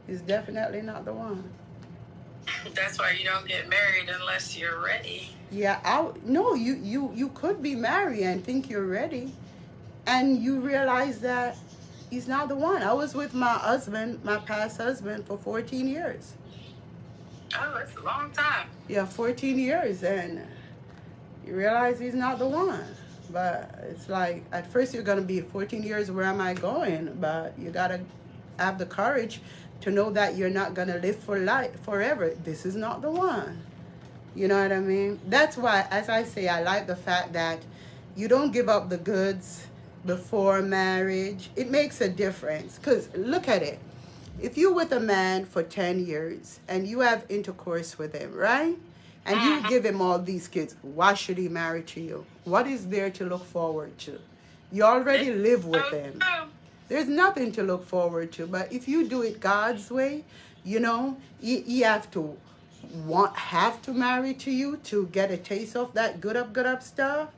He's definitely not the one. That's why you don't get married unless you're ready. Yeah, no, you could be married and think you're ready, and you realize that he's not the one. I was with my husband, my past husband, for 14 years. Oh, that's a long time. Yeah, 14 years, and you realize he's not the one. But it's like, at first you're going to be 14 years, where am I going? But you got to have the courage to know that you're not going to live for life forever. This is not the one. You know what I mean? That's why, as I say, I like the fact that you don't give up the goods before marriage. It makes a difference. Because look at it. If you're with a man for 10 years and you have intercourse with him, right? And you give him all these kids, why should he marry to you? What is there to look forward to? You already live with him. There's nothing to look forward to. But if you do it God's way, he have to marry to you to get a taste of that good up stuff.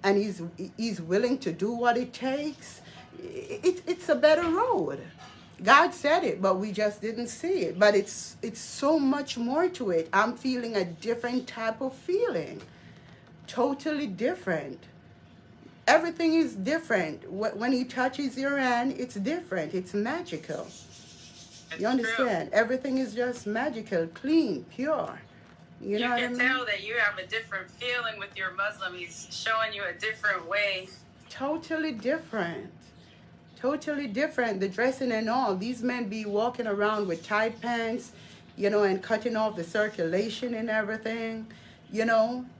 And he's willing to do what it takes. It's a better road. God said it, but we just didn't see it. But it's so much more to it. I'm feeling a different type of feeling. Totally different. Everything is different. When he touches your hand, it's different. It's magical. You understand? True. Everything is just magical, clean, pure. You know what I mean? You can tell that you have a different feeling with your Muslim. He's showing you a different way. Totally different. Totally different. The dressing and all. These men be walking around with tight pants, and cutting off the circulation and everything.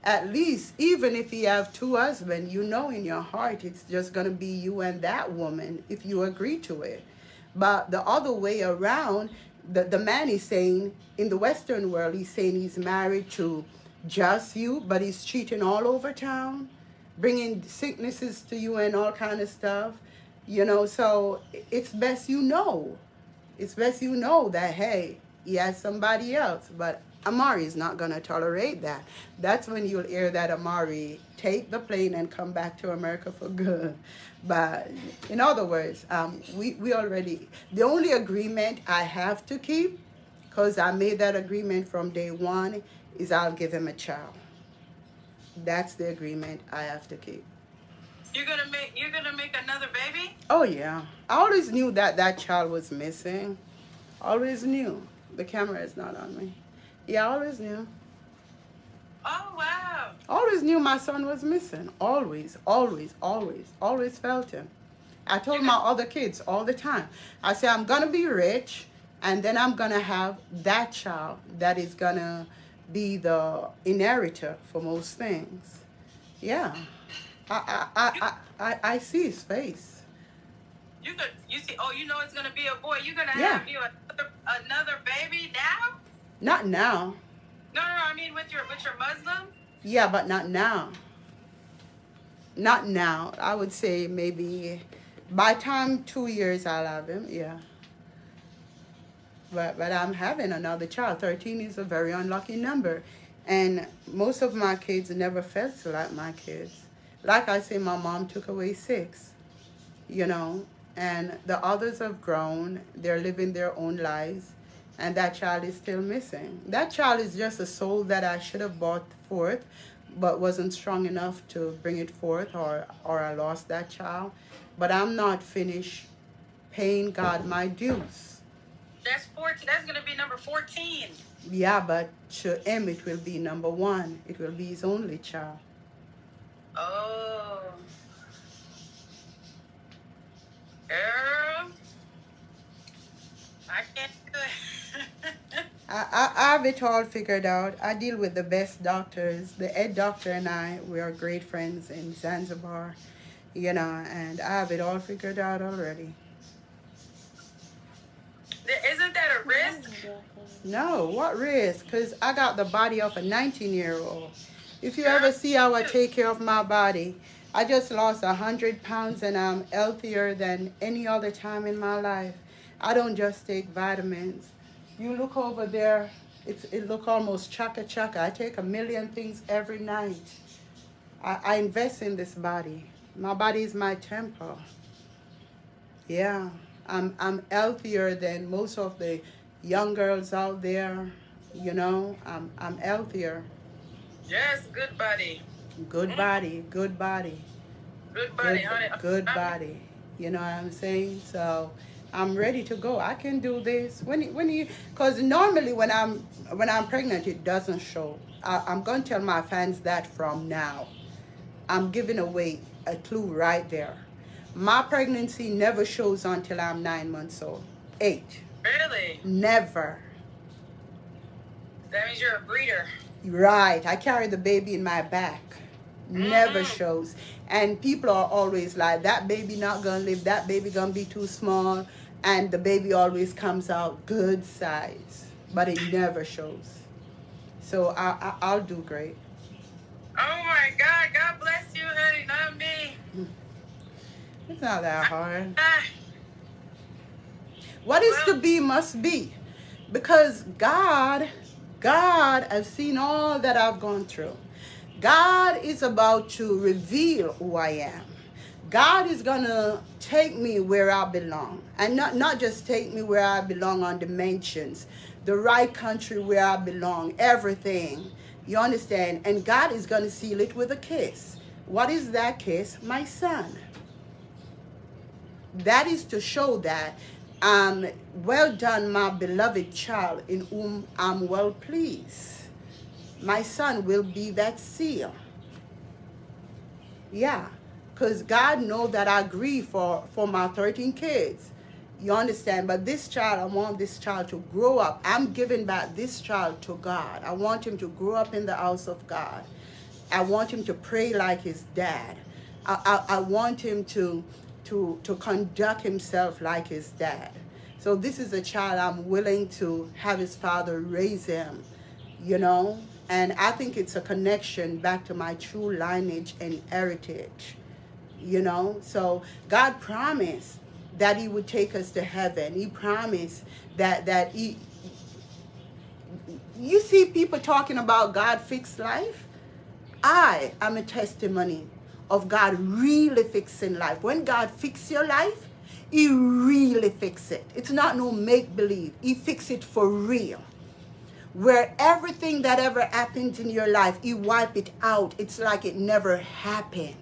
At least, even if you have 2 husbands, in your heart it's just going to be you and that woman if you agree to it. But the other way around, the man is saying, in the Western world, he's saying he's married to just you, but he's cheating all over town, bringing sicknesses to you and all kind of stuff. So it's best It's best you know that, hey, he has somebody else. But Amari is not going to tolerate that. That's when you'll hear that Amari take the plane and come back to America for good. But in other words, we already, the only agreement I have to keep, because I made that agreement from day one, is I'll give him a child. That's the agreement I have to keep. You're gonna make another baby? Oh yeah. I always knew that that child was missing. Always knew. The camera is not on me. Yeah, I always knew. Oh wow. Always knew my son was missing. Always, always, always, always felt him. I told my other kids all the time. I said, I'm going to be rich, and then I'm going to have that child that is going to be the inheritor for most things. Yeah. I see his face. You see, oh, you know it's gonna be a boy. You're gonna Yeah. have you another baby now? Not now. No, I mean with your Muslim. Yeah, but not now. Not now. I would say maybe by time 2 years I'll have him. Yeah. But I'm having another child. 13 is a very unlucky number. And most of my kids never felt like my kids. Like I say, my mom took away 6, you know, and the others have grown. They're living their own lives, and that child is still missing. That child is just a soul that I should have brought forth, but wasn't strong enough to bring it forth, or I lost that child. But I'm not finished paying God my dues. That's 14. That's gonna be number 14. Yeah, but to him it will be number 1. It will be his only child. Oh. Girl. I can't do it. I have it all figured out. I deal with the best doctors. The head doctor and I, we are great friends in Zanzibar, you know, and I have it all figured out already. Isn't that a risk? No, what risk? Because I got the body of a 19-year-old. If you ever see how I take care of my body, I just lost 100 pounds and I'm healthier than any other time in my life. I don't just take vitamins. You look over there, it look almost chaka. I take 1,000,000 things every night. I invest in this body. My body is my temple. Yeah, I'm healthier than most of the young girls out there. You know, I'm healthier. Yes, good body. Good body, good body. Good body, honey. Good body. You know what I'm saying? So I'm ready to go. I can do this. Because normally when I'm pregnant, it doesn't show. I'm going to tell my fans that from now. I'm giving away a clue right there. My pregnancy never shows until I'm 9 months old. 8. Really? Never. That means you're a breeder. Right. I carry the baby in my back. Never shows. And people are always like, that baby not gonna live, that baby gonna be too small, and the baby always comes out good size, but it never shows. So I'll do great. Oh my God bless you, honey, not me. It's not that hard. Ah, What is to be must be, because God, I've seen all that I've gone through. God is about to reveal who I am. God is going to take me where I belong. And not just take me where I belong on dimensions, the right country where I belong, everything. You understand? And God is going to seal it with a kiss. What is that kiss? My son. That is to show that, well done, my beloved child, in whom I'm well pleased. My son will be that seal. Yeah, because God knows that I grieve for my 13 kids. You understand? But this child, I want this child to grow up. I'm giving back this child to God. I want him to grow up in the house of God. I want him to pray like his dad. I want him to conduct himself like his dad. So this is a child I'm willing to have his father raise him, you know? And I think it's a connection back to my true lineage and heritage, you know? So God promised that he would take us to heaven. He promised that he, you see people talking about God fixed life. I am a testimony of God really fixing life. When God fix your life, he really fix it. It's not no make-believe. He fix it for real. Where everything that ever happened in your life, he wipe it out. It's like it never happened.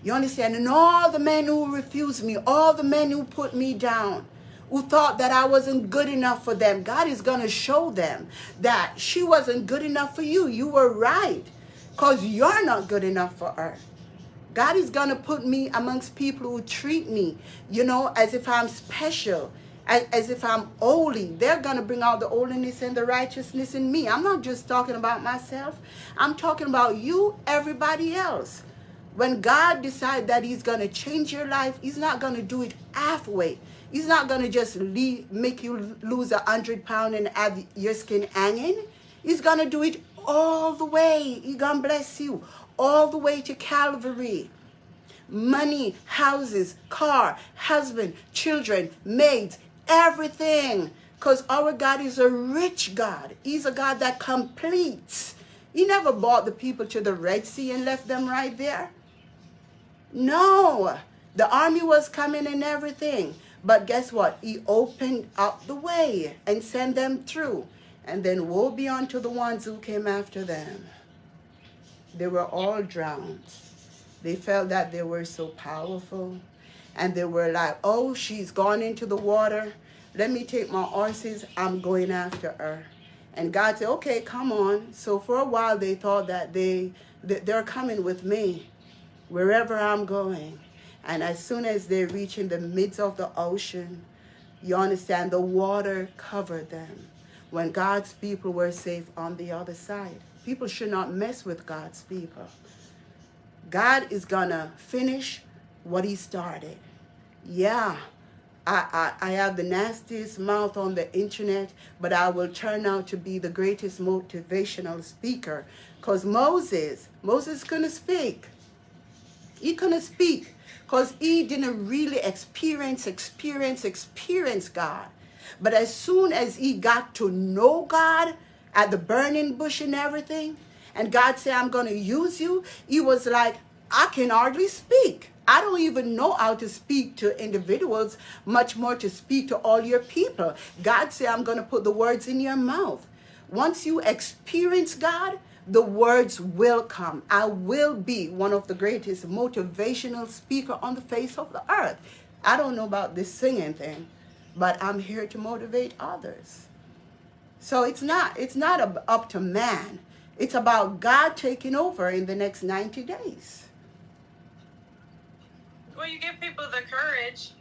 You understand? And all the men who refused me, all the men who put me down, who thought that I wasn't good enough for them, God is going to show them that she wasn't good enough for you. You were right, because you're not good enough for her. God is going to put me amongst people who treat me, you know, as if I'm special, as if I'm holy. They're going to bring out the holiness and the righteousness in me. I'm not just talking about myself. I'm talking about you, everybody else. When God decides that he's going to change your life, he's not going to do it halfway. He's not going to just make you lose 100 pounds and have your skin hanging. He's going to do it all the way. He's going to bless you all the way to Calvary. Money, houses, car, husband, children, maids, everything. Because our God is a rich God. He's a God that completes. He never brought the people to the Red Sea and left them right there. No, the army was coming and everything. But guess what? He opened up the way and sent them through. And then woe be unto the ones who came after them. They were all drowned. They felt that they were so powerful. And they were like, oh, she's gone into the water. Let me take my horses. I'm going after her. And God said, okay, come on. So for a while, they thought that they're coming with me wherever I'm going. And as soon as they reach in the midst of the ocean, you understand, the water covered them. When God's people were safe on the other side. People should not mess with God's people. God is going to finish what he started. Yeah, I have the nastiest mouth on the internet, but I will turn out to be the greatest motivational speaker. Because Moses couldn't speak. He couldn't speak because he didn't really experience God. But as soon as he got to know God at the burning bush and everything, and God said, I'm going to use you, he was like, I can hardly speak. I don't even know how to speak to individuals, much more to speak to all your people. God said, I'm going to put the words in your mouth. Once you experience God, the words will come. I will be one of the greatest motivational speakers on the face of the earth. I don't know about this singing thing, but I'm here to motivate others. So it's not up to man. It's about God taking over in the next 90 days. Well, you give people the courage.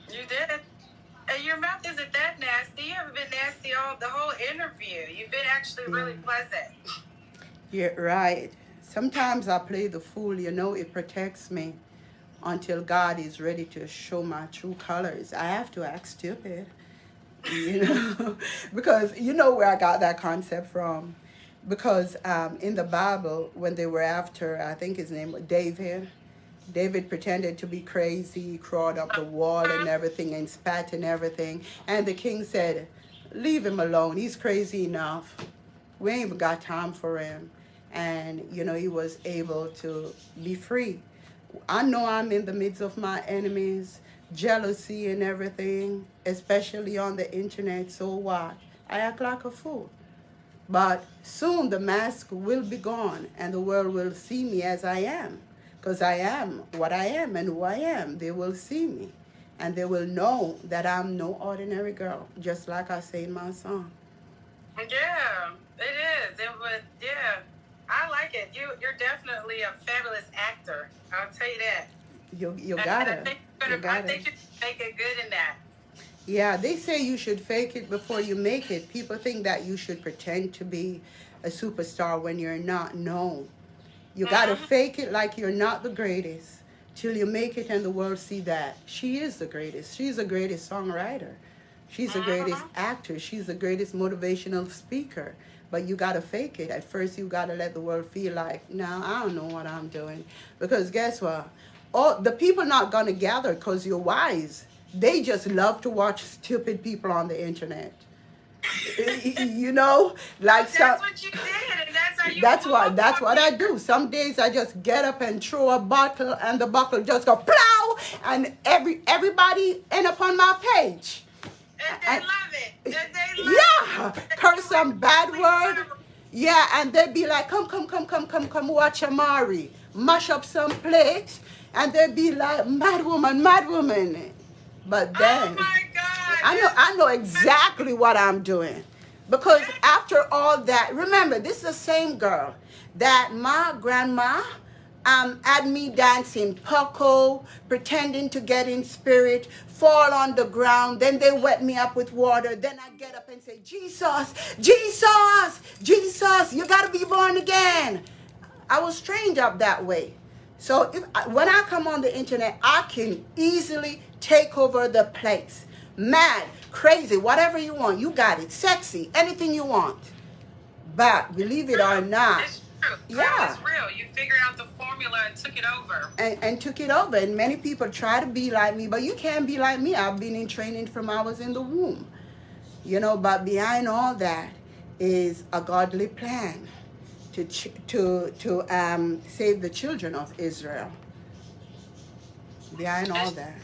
You did. And your mouth isn't that nasty. You haven't been nasty the whole interview. You've been actually really pleasant. You're right. Sometimes I play the fool, you know, it protects me until God is ready to show my true colors. I have to act stupid, you know, because you know where I got that concept from. Because in the Bible, when they were after, I think his name was David pretended to be crazy, crawled up the wall and everything and spat and everything. And the king said, leave him alone. He's crazy enough. We ain't even got time for him. And, you know, he was able to be free. I know I'm in the midst of my enemies, jealousy and everything, especially on the internet. So what? I act like a fool. But soon the mask will be gone and the world will see me as I am. Because I am what I am and who I am. They will see me. And they will know that I'm no ordinary girl, just like I say in my song. Yeah, it is. It would, yeah. I like it. You're definitely a fabulous actor. I'll tell you that. You gotta. I think you make it good in that. Yeah, they say you should fake it before you make it. People think that you should pretend to be a superstar when you're not. No. You gotta fake it like you're not the greatest till you make it and the world see that she is the greatest. She's the greatest songwriter. She's the greatest actor. She's the greatest motivational speaker. But you gotta fake it. At first you gotta let the world feel like, no, I don't know what I'm doing. Because guess what? Oh, the people not gonna gather because you're wise. They just love to watch stupid people on the internet. You know, like But some. that's what you did, and that's how you That's blew what up that's on what I people. do. Some days I just get up and throw a bottle, and the bottle just go plow, and everybody end up on my page. And they And love it. And they love yeah, it. And curse you some bad rightfully word. so. Yeah, and they'd be like, come, watch Amari. Mash up some plates. And they'd be like, mad woman, mad woman. But Oh then, my God. I know exactly what I'm doing. Because after all that, remember, this is the same girl that my grandma had me dancing pucko, pretending to get in spirit, fall on the ground. Then they wet me up with water. Then I get up and say, Jesus, Jesus, Jesus, you got to be born again. I was trained up that way. So when I come on the internet, I can easily take over the place. Mad, crazy, whatever you want. You got it. Sexy, anything you want. But believe it or not, It's true. yeah. It's real. You figured out the formula and took it over. And took it over. And many people try to be like me, but you can't be like me. I've been in training from I was in the womb. But behind all that is a godly plan to save the children of Israel. Behind all that.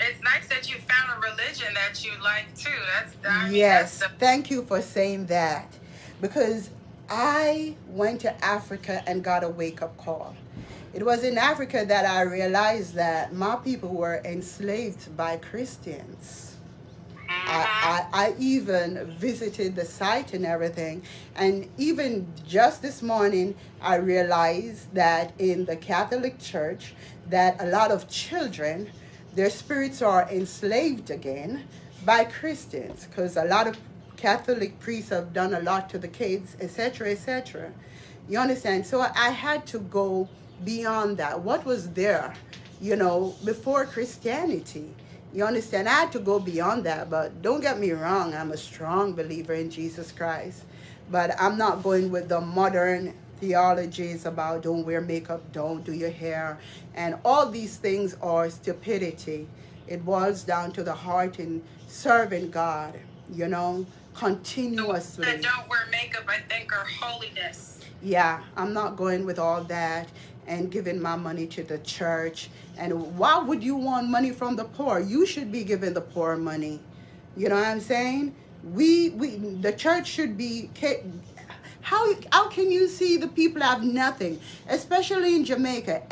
It's nice that you found a religion that you like too. Yes, That's thank you for saying that. Because I went to Africa and got a wake-up call. It was in Africa that I realized that my people were enslaved by Christians. I even visited the site and everything. And even just this morning, I realized that in the Catholic Church, that a lot of children, their spirits are enslaved again by Christians, because a lot of Catholic priests have done a lot to the kids, etc., etc. You understand? So I had to go beyond that. What was there, before Christianity? You understand? I had to go beyond that. But don't get me wrong, I'm a strong believer in Jesus Christ. But I'm not going with the modern theologies about don't wear makeup, don't do your hair, and all these things are stupidity. It boils down to the heart in serving God, continuously. that don't wear makeup, I think, are holiness. Yeah, I'm not going with all that and giving my money to the church. And why would you want money from the poor? You should be giving the poor money. You know what I'm saying? The church should be. How can you see the people have nothing, especially in Jamaica?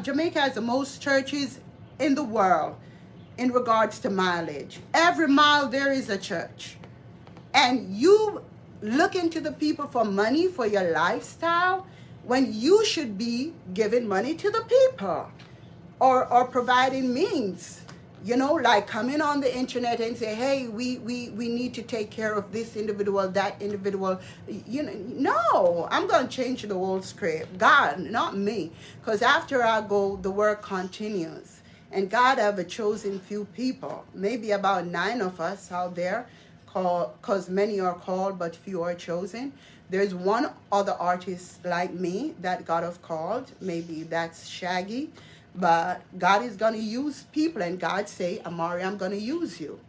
Jamaica has the most churches in the world in regards to mileage. Every mile there is a church. And you looking to the people for money for your lifestyle when you should be giving money to the people or providing means. Like coming on the internet and say, hey, we need to take care of this individual, that individual. No, I'm going to change the whole script. God, not me. Because after I go, the work continues. And God have a chosen few people, maybe about 9 of us out there, because many are called, but few are chosen. There's one other artist like me that God have called. Maybe that's Shaggy. But God is going to use people, and God say, Amari, I'm going to use you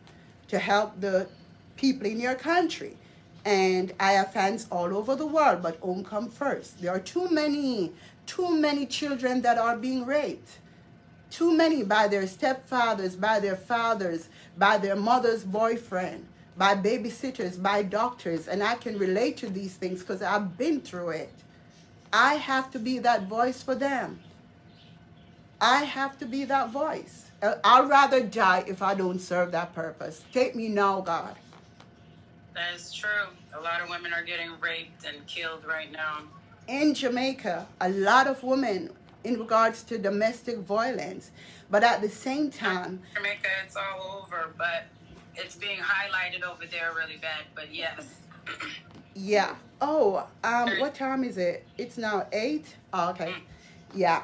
to help the people in your country. And I have fans all over the world, but home come first. There are too many children that are being raped. Too many by their stepfathers, by their fathers, by their mother's boyfriend, by babysitters, by doctors. And I can relate to these things because I've been through it. I have to be that voice for them. I have to be that voice. I'd rather die if I don't serve that purpose. Take me now, God. That is true. A lot of women are getting raped and killed right now. In Jamaica, a lot of women in regards to domestic violence. But at the same time... Jamaica, it's all over, but it's being highlighted over there really bad. But yes. Yeah. Oh, what time is it? It's now 8? Oh, okay. Yeah.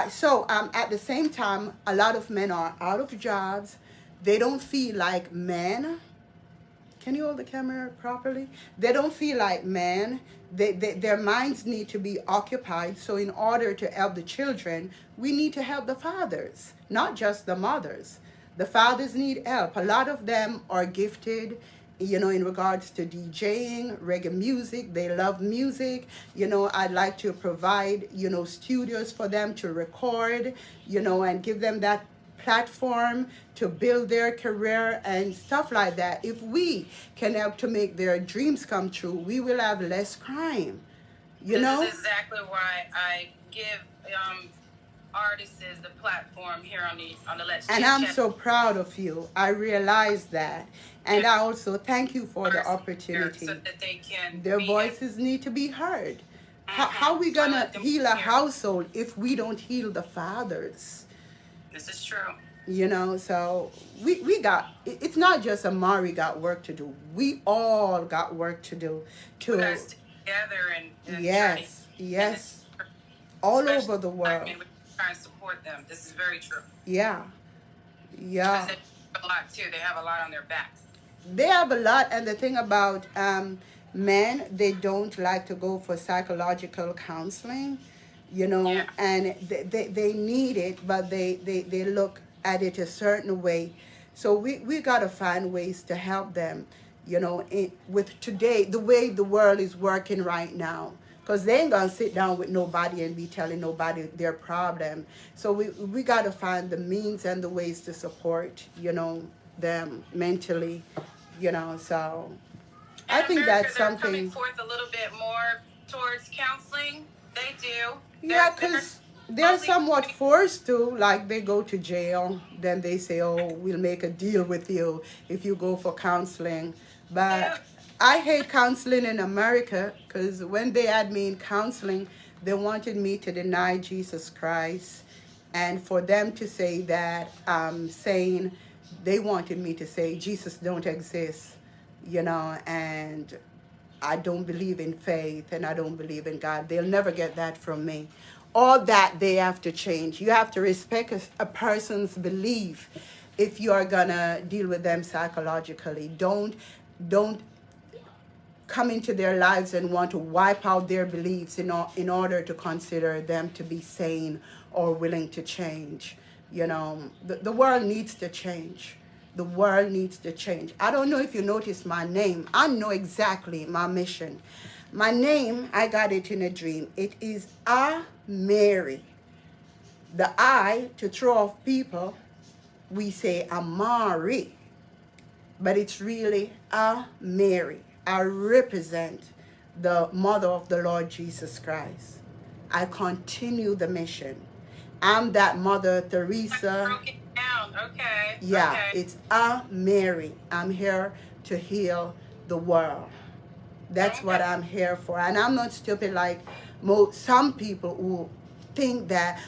So at the same time, a lot of men are out of jobs. They don't feel like men Can you hold the camera properly? They don't feel like men. Their minds need to be occupied. So in order to help the children, we need to help the fathers, not just the mothers. The fathers need help. A lot of them are gifted, in regards to DJing, reggae music. They love music. I'd like to provide, studios for them to record, and give them that platform to build their career and stuff like that. If we can help to make their dreams come true, we will have less crime. This is exactly why I give artists the platform here on the Let's Chit And Chat. I'm so proud of you. I realize that. And I also thank you for the opportunity. So that they can Their voices need to be heard. How are we going to heal a household if we don't heal the fathers? This is true. So we got, it's not just Amari got work to do. We all got work to do. To put us together and yes. All over the world. We try and support them. This is very true. Yeah. Because they have a lot too. They have a lot on their backs. They have a lot, and the thing about men, they don't like to go for psychological counseling, and they need it, but they look at it a certain way. So we got to find ways to help them, with today, the way the world is working right now. Because they ain't going to sit down with nobody and be telling nobody their problem. So we got to find the means and the ways to support, them mentally, so I think that's something. Coming forth a little bit more towards counseling. They do. Yeah, because they're somewhat forced to, like they go to jail, then they say, oh, we'll make a deal with you if you go for counseling. But I hate counseling in America because when they had me in counseling, they wanted me to deny Jesus Christ. And for them to say that, they wanted me to say Jesus don't exist, and I don't believe in faith and I don't believe in God. They'll never get that from me. All that they have to change. You have to respect a person's belief if you are going to deal with them psychologically. Don't come into their lives and want to wipe out their beliefs in order to consider them to be sane or willing to change. The world needs to change. The world needs to change. I don't know if you noticed my name. I know exactly my mission. My name, I got it in a dream. It is Mary. The I, to throw off people, we say Amari. But it's really Mary. I represent the mother of the Lord Jesus Christ. I continue the mission. I'm that Mother Teresa. Broke it down. Okay. Yeah, okay. It's Mary. I'm here to heal the world. That's what I'm here for. And I'm not stupid like some people who think that,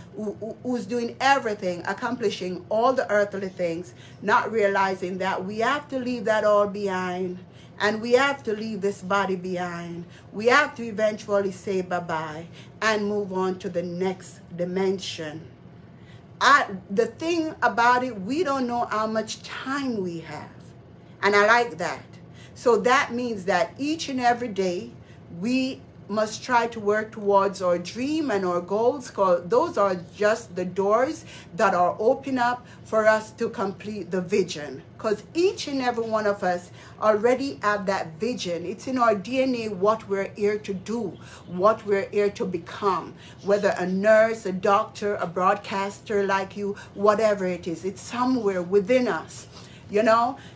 who's doing everything, accomplishing all the earthly things, not realizing that we have to leave that all behind. And we have to leave this body behind. We have to eventually say bye-bye and move on to the next dimension. The thing about it, we don't know how much time we have. And I like that. So that means that each and every day, we must try to work towards our dream and our goals, because those are just the doors that are open up for us to complete the vision. Because each and every one of us already have that vision. It's in our DNA what we're here to do, what we're here to become. Whether a nurse, a doctor, a broadcaster like you, whatever it is, it's somewhere within us.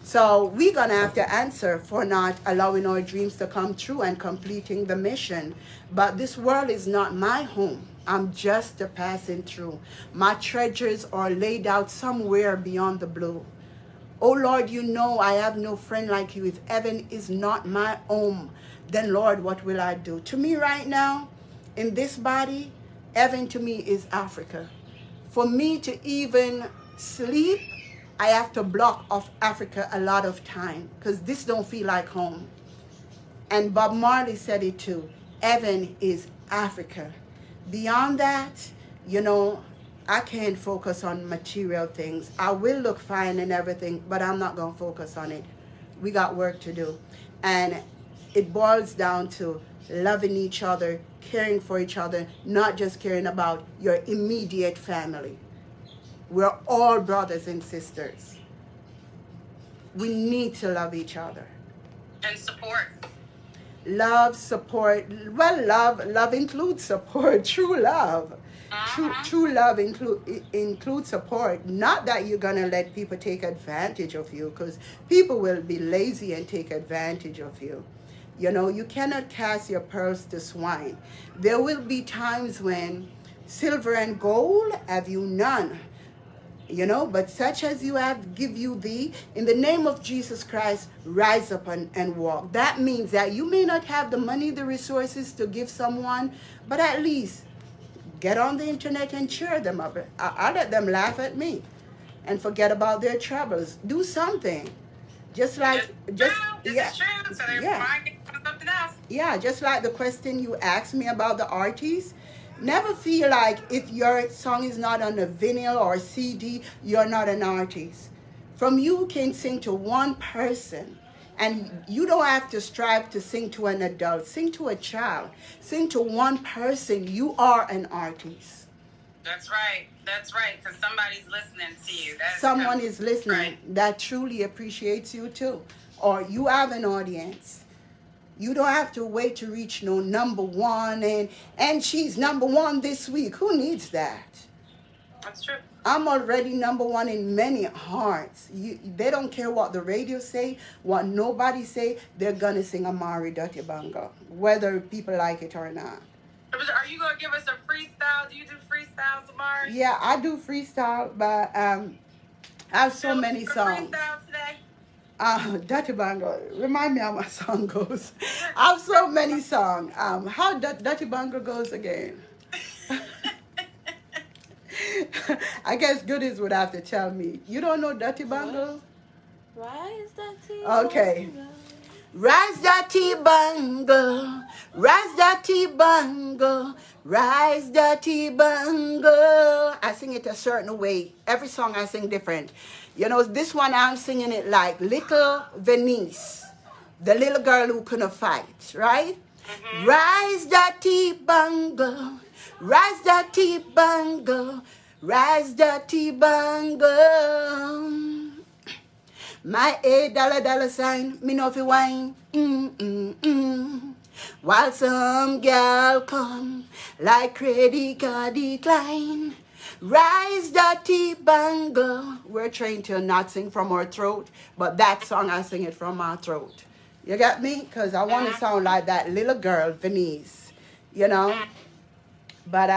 So we're going to have to answer for not allowing our dreams to come true and completing the mission. But this world is not my home. I'm just a passing through. My treasures are laid out somewhere beyond the blue. Oh Lord, I have no friend like you. If heaven is not my home, then Lord, what will I do? To me right now, in this body, heaven to me is Africa. For me to even sleep, I have to block off Africa a lot of time because this don't feel like home. And Bob Marley said it too. Heaven is Africa. Beyond that, I can't focus on material things. I will look fine and everything, but I'm not going to focus on it. We got work to do. And it boils down to loving each other, caring for each other, not just caring about your immediate family. We're all brothers and sisters. We need to love each other. And support. Love, support. Well, love includes support. True love. True love includes support. Not that you're gonna let people take advantage of you, because people will be lazy and take advantage of you. You know, you cannot cast your pearls to swine. There will be times when silver and gold have you none. You know, but such as you have, give you thee. In the name of Jesus Christ, rise up and walk. That means that you may not have the money, the resources to give someone, but at least get on the internet and cheer them up. I let them laugh at me and forget about their troubles. Do something. Just like, this is true. So they're finding something else. Yeah, just like the question you asked me about the artists. Never feel like if your song is not on a vinyl or CD, you're not an artist. From you can sing to one person, and you don't have to strive to sing to an adult. Sing to a child. Sing to one person. You are an artist. That's right. That's right, because somebody's listening to you. Someone is listening that truly appreciates you too. Or you have an audience. You don't have to wait to reach no number one, and she's number one this week. Who needs that? That's true. I'm already number one in many hearts. They don't care what the radio say, what nobody say. They're gonna sing Amari Dirty Bango, whether people like it or not. Are you gonna give us a freestyle? Do you do freestyles, Amari? Yeah, I do freestyle, but I have so many songs. Freestyle today? Dirty Bango. Remind me how my song goes. I have so many songs. How Dirty Bango goes again? I guess Goodies would have to tell me. You don't know Dirty Bango? Rise, Dirty Okay. Rise, Dirty Bango. Rise, Dirty Bango. Rise, Dirty Bango. I sing it a certain way. Every song I sing different. You know, this one I'm singing it like Little Venice, the little girl who couldn't fight, right? Mm-hmm. Rise, Dirty Bango. Rise, Dirty Bango. Rise, Dirty Bango. My $8 sign, me know fi wine. While some gal come like credit card decline. Rise, Dirty Bango. We're trained to not sing from our throat, but that song I sing it from my throat. You got me? Because I want to sound like that little girl, Venice. You know? But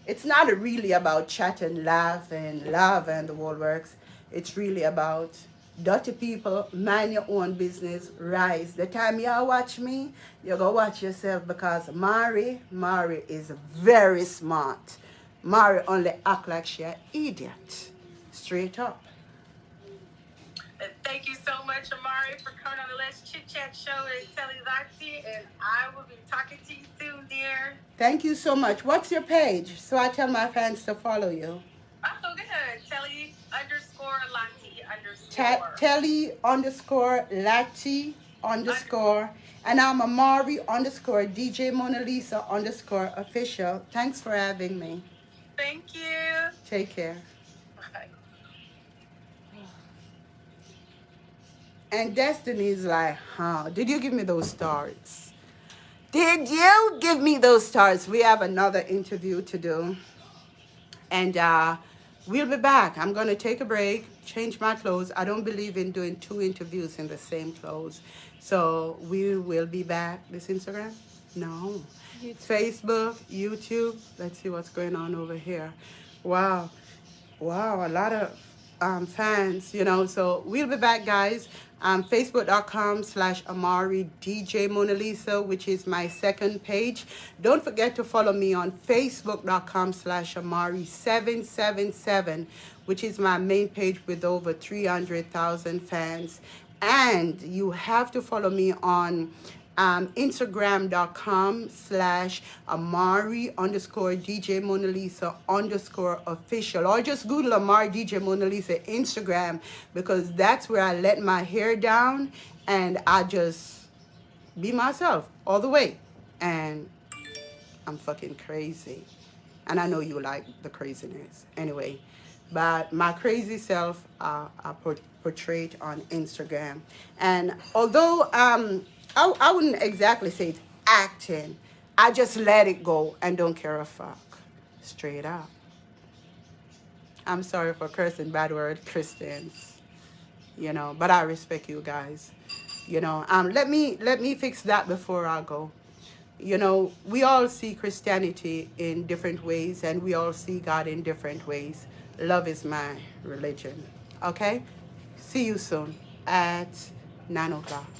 it's not really about chat and laugh and love and the whole works. It's really about dirty people, mind your own business, rise. The time y'all watch me, you go watch yourself, because Mari is very smart. Mari only act like she an idiot. Straight up. Thank you so much, Amari, for coming on the Let's Chit Chat show with Telly Lati, and I will be talking to you soon, dear. Thank you so much. What's your page? So I tell my fans to follow you. Oh, good. Telly _Lati Telly _Lati _ and I'm Amari _ DJ Mona Lisa _ official. Thanks for having me. Thank you. Take care. Bye. And Destiny's like, did you give me those stars? Did you give me those stars? We have another interview to do. And we'll be back. I'm going to take a break, change my clothes. I don't believe in doing 2 interviews in the same clothes. So we will be back. This Instagram? No. YouTube. Facebook, YouTube. Let's see what's going on over here. Wow, a lot of fans, you know. So we'll be back, guys. Facebook.com/Amari DJ Mona Lisa, which is my second page. Don't forget to follow me on Facebook.com/Amari777, which is my main page with over 300,000 fans. And you have to follow me on Instagram.com/Amari_DJ Mona Lisa_official, or just Google Amari DJ Mona Lisa Instagram, because that's where I let my hair down and I just be myself all the way. And I'm fucking crazy. And I know you like the craziness. Anyway, but my crazy self, I portrayed on Instagram. And although I wouldn't exactly say it's acting, I just let it go and don't care a fuck. Straight up. I'm sorry for cursing bad word Christians, you know, but I respect you guys. You know, let me fix that before I go. You know, we all see Christianity in different ways, and we all see God in different ways. Love is my religion. Okay? See you soon at 9 o'clock.